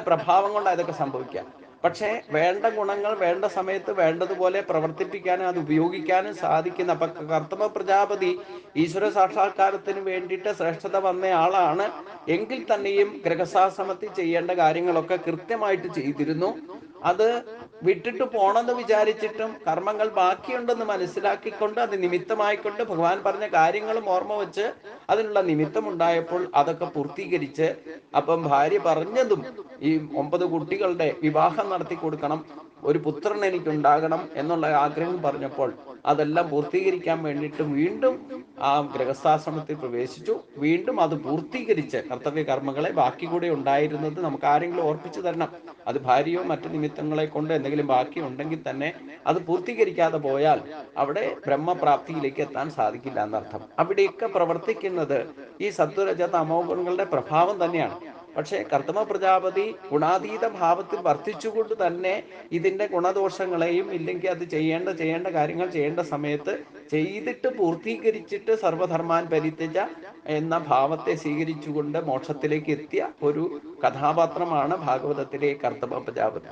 പ്രഭാവം കൊണ്ട് അതൊക്കെ സംഭവിക്കാം. പക്ഷേ വേണ്ട ഗുണങ്ങൾ വേണ്ട സമയത്ത് വേണ്ടതുപോലെ പ്രവർത്തിപ്പിക്കാനും അത് ഉപയോഗിക്കാനും സാധിക്കുന്ന, അപ്പൊ കർത്തമ പ്രജാപതി ഈശ്വര സാക്ഷാത്കാരത്തിന് വേണ്ടിയിട്ട് ശ്രേഷ്ഠത വന്ന ആളാണ് എങ്കിൽ തന്നെയും ഗൃഹസ്ഥാശ്രമത്തിൽ ചെയ്യേണ്ട കാര്യങ്ങളൊക്കെ കൃത്യമായിട്ട് ചെയ്തിരുന്നു. അത് വിട്ടിട്ട് പോണെന്ന് വിചാരിച്ചിട്ടും കർമ്മങ്ങൾ ബാക്കിയുണ്ടെന്ന് മനസ്സിലാക്കിക്കൊണ്ട് അത് നിമിത്തമായിക്കൊണ്ട് ഭഗവാൻ പറഞ്ഞ കാര്യങ്ങളും ഓർമ്മ വെച്ച് അതിനുള്ള നിമിത്തമുണ്ടായപ്പോൾ അതൊക്കെ പൂർത്തീകരിച്ച്, അപ്പം ഭാര്യ പറഞ്ഞതും ഈ 9 കുട്ടികളുടെ വിവാഹം നടത്തി കൊടുക്കണം, ഒരു പുത്രൻ എനിക്കുണ്ടാകണം എന്നുള്ള ആഗ്രഹം പറഞ്ഞപ്പോൾ അതെല്ലാം പൂർത്തീകരിക്കാൻ വേണ്ടിയിട്ട് വീണ്ടും ആ ഗൃഹസ്ഥാശ്രമത്തിൽ പ്രവേശിച്ചു. വീണ്ടും അത് പൂർത്തീകരിച്ച് കർത്തവ്യ കർമ്മങ്ങളെ ബാക്കി കൂടെ ഉണ്ടായിരുന്നത് നമുക്ക് ആരെങ്കിലും ഓർപ്പിച്ചു തരണം. അത് ഭാര്യയോ മറ്റു നിമിത്തങ്ങളെ കൊണ്ട് എന്തെങ്കിലും ബാക്കി ഉണ്ടെങ്കിൽ തന്നെ അത് പൂർത്തീകരിക്കാതെ പോയാൽ അവിടെ ബ്രഹ്മപ്രാപ്തിയിലേക്ക് എത്താൻ സാധിക്കില്ല എന്നർത്ഥം. അവിടെയൊക്കെ പ്രവർത്തിക്കുന്നത് ഈ സത്വരജ തമോ ഗുണങ്ങളുടെ പ്രഭാവം തന്നെയാണ്. പക്ഷേ കർത്തമ പ്രജാപതി ഗുണാതീത ഭാവത്തിൽ വർത്തിച്ചുകൊണ്ട് തന്നെ ഇതിന്റെ ഗുണദോഷങ്ങളെയും, ഇല്ലെങ്കിൽ അത് ചെയ്യേണ്ട കാര്യങ്ങൾ ചെയ്യേണ്ട സമയത്ത് ചെയ്തിട്ട് പൂർത്തീകരിച്ചിട്ട് സർവധർമാൻ പരിത്യജ എന്ന ഭാവത്തെ സ്വീകരിച്ചുകൊണ്ട് മോക്ഷത്തിലേക്ക് എത്തിയ ഒരു കഥാപാത്രമാണ് ഭാഗവതത്തിലെ കർത്തമ പ്രജാപതി.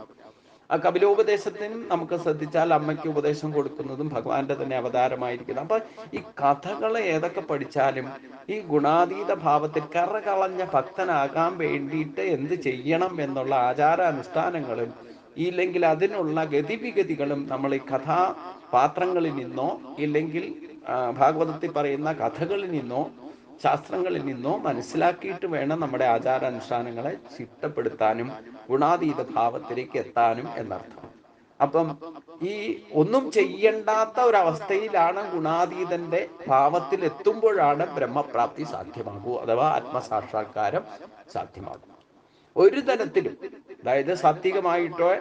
ആ കപിലോപദേശത്തിനും നമുക്ക് ശ്രദ്ധിച്ചാൽ അമ്മയ്ക്ക് ഉപദേശം കൊടുക്കുന്നതും ഭഗവാന്റെ തന്നെ അവതാരമായിരിക്കുന്നു. അപ്പൊ ഈ കഥകൾ ഏതൊക്കെ പഠിച്ചാലും ഈ ഗുണാതീത ഭാവത്തിൽ കറകളഞ്ഞ ഭക്തനാകാൻ വേണ്ടിയിട്ട് എന്ത് ചെയ്യണം എന്നുള്ള ആചാരാനുഷ്ഠാനങ്ങളും ഇല്ലെങ്കിൽ അതിനുള്ള ഗതിവിഗതികളും നമ്മൾ ഈ കഥാപാത്രങ്ങളിൽ നിന്നോ ഇല്ലെങ്കിൽ ഭാഗവതത്തിൽ പറയുന്ന കഥകളിൽ നിന്നോ ശാസ്ത്രങ്ങളിൽ നിന്നോ മനസ്സിലാക്കിയിട്ട് വേണം നമ്മുടെ ആചാരാനുഷ്ഠാനങ്ങളെ ചിട്ടപ്പെടുത്താനും ഗുണാതീത ഭാവത്തിലേക്ക് എത്താനും എന്നർത്ഥം. അപ്പം ഈ ഒന്നും ചെയ്യണ്ടാത്ത ഒരവസ്ഥയിലാണ് ഗുണാതീതന്റെ ഭാവത്തിൽ എത്തുമ്പോഴാണ് ബ്രഹ്മപ്രാപ്തി സാധ്യമാകൂ, അഥവാ ആത്മസാക്ഷാത്കാരം സാധ്യമാകും. ഒരു തരത്തിലും, അതായത് സാത്വികമായിട്ടോ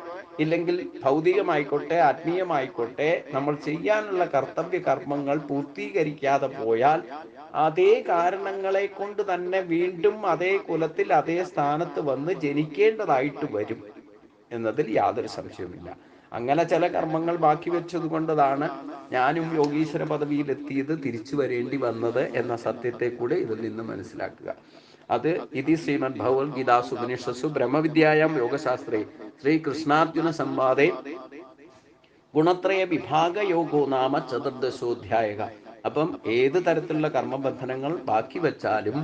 ഇല്ലെങ്കിൽ ഭൗതികമായിക്കോട്ടെ ആത്മീയമായിക്കോട്ടെ, നമ്മൾ ചെയ്യാനുള്ള കർത്തവ്യ കർമ്മങ്ങൾ പൂർത്തീകരിക്കാതെ പോയാൽ അതേ കാരണങ്ങളെ കൊണ്ട് തന്നെ വീണ്ടും അതേ കുലത്തിൽ അതേ സ്ഥാനത്ത് വന്ന് ജനിക്കേണ്ടതായിട്ട് വരും എന്നതിൽ യാതൊരു സംശയവുമില്ല. അങ്ങനെ ചില കർമ്മങ്ങൾ ബാക്കി വെച്ചത് കൊണ്ടതാണ് ഞാനും യോഗീശ്വര പദവിയിലെത്തിയത്, തിരിച്ചു വരേണ്ടി വന്നത് എന്ന സത്യത്തെ കൂടെ ഇതിൽ നിന്ന് മനസ്സിലാക്കുക. അത് ഇതി ശ്രീമദ് ഭഗവത്ഗീതാസു ഉപനിഷത്സു ബ്രഹ്മവിദ്യായാം യോഗശാസ്ത്രേ ശ്രീകൃഷ്ണാർജുന സംവാദേ ഗുണത്രയ വിഭാഗ യോഗോ നാമ ചതുർദശോധ്യായ. അപ്പം ഏത് തരത്തിലുള്ള കർമ്മബന്ധനങ്ങൾ ബാക്കി വെച്ചാലും,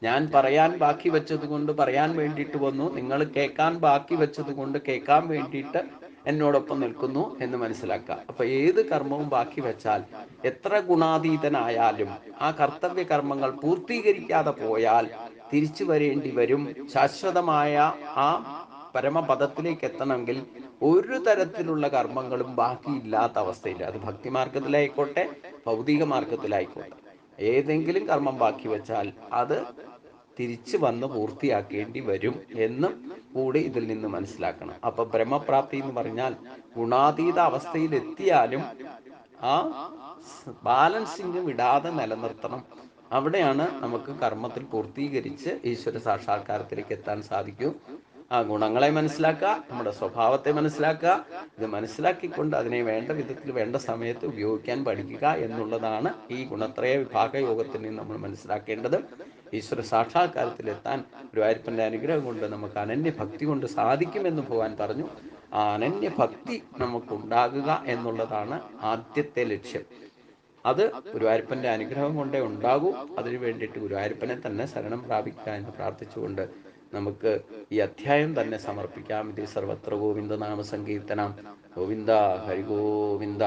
ഞാൻ പറയാൻ ബാക്കി വെച്ചത് കൊണ്ട് പറയാൻ വേണ്ടിയിട്ട് വന്നു, നിങ്ങൾ കേൾക്കാൻ ബാക്കി വെച്ചത് കൊണ്ട് കേൾക്കാൻ വേണ്ടിയിട്ട് എന്നോടൊപ്പം നിൽക്കുന്നു എന്ന് മനസ്സിലാക്കുക. അപ്പൊ ഏത് കർമ്മവും ബാക്കി വെച്ചാൽ, എത്ര ഗുണാതീതനായാലും ആ കർത്തവ്യ കർമ്മങ്ങൾ പൂർത്തീകരിക്കാതെ പോയാൽ തിരിച്ചു വരേണ്ടി വരും. ശാശ്വതമായ ആ പരമപദത്തിലേക്ക് എത്തണമെങ്കിൽ ഒരു തരത്തിലുള്ള കർമ്മങ്ങളും ബാക്കിയില്ലാത്ത അവസ്ഥയില്ല. അത് ഭക്തിമാർഗത്തിലായിക്കോട്ടെ ഭൗതിക മാർഗത്തിലായിക്കോട്ടെ, ഏതെങ്കിലും കർമ്മം ബാക്കി വെച്ചാൽ അത് തിരിച്ചു വന്ന് പൂർത്തിയാക്കേണ്ടി വരും എന്നും കൂടി ഇതിൽ നിന്ന് മനസ്സിലാക്കണം. അപ്പൊ ബ്രഹ്മപ്രാപ്തി എന്ന് പറഞ്ഞാൽ ഗുണാതീത അവസ്ഥയിൽ എത്തിയാലും ആ ബാലൻസിങ് വിടാതെ നിലനിർത്തണം. അവിടെയാണ് നമുക്ക് കർമ്മത്തിൽ പൂർത്തീകരിച്ച് ഈശ്വര സാക്ഷാത്കാരത്തിലേക്ക് എത്താൻ സാധിക്കൂ. ആ ഗുണങ്ങളെ മനസ്സിലാക്കുക, നമ്മുടെ സ്വഭാവത്തെ മനസ്സിലാക്കുക, ഇത് മനസ്സിലാക്കിക്കൊണ്ട് അതിനെ വേണ്ട വിധത്തിൽ വേണ്ട സമയത്ത് ഉപയോഗിക്കാൻ പഠിക്കുക എന്നുള്ളതാണ് ഈ ഗുണത്രയ വിഭാഗ യോഗത്തിൽ നിന്ന് നമ്മൾ മനസ്സിലാക്കേണ്ടത്. ഈശ്വര സാക്ഷാത്കാരത്തിലെത്താൻ ഗുരുവായൂരപ്പന്റെ അനുഗ്രഹം കൊണ്ട് നമുക്ക് അനന്യഭക്തി കൊണ്ട് സാധിക്കുമെന്ന് ഭഗവാൻ പറഞ്ഞു. ആ അനന്യഭക്തി നമുക്കുണ്ടാകുക എന്നുള്ളതാണ് ആദ്യത്തെ ലക്ഷ്യം. അത് ഗുരുവായൂരപ്പന്റെ അനുഗ്രഹം കൊണ്ടേ ഉണ്ടാകൂ. അതിനു വേണ്ടിയിട്ട് ഗുരുവായൂരപ്പനെ തന്നെ ശരണം പ്രാപിക്കുക എന്ന് പ്രാർത്ഥിച്ചുകൊണ്ട് നമുക്ക് ഈ അധ്യായം തന്നെ സമർപ്പിക്കാം. ഇത് സർവത്ര ഗോവിന്ദ നാമ സങ്കീർത്തനം. ഗോവിന്ദ ഹരി ഗോവിന്ദ.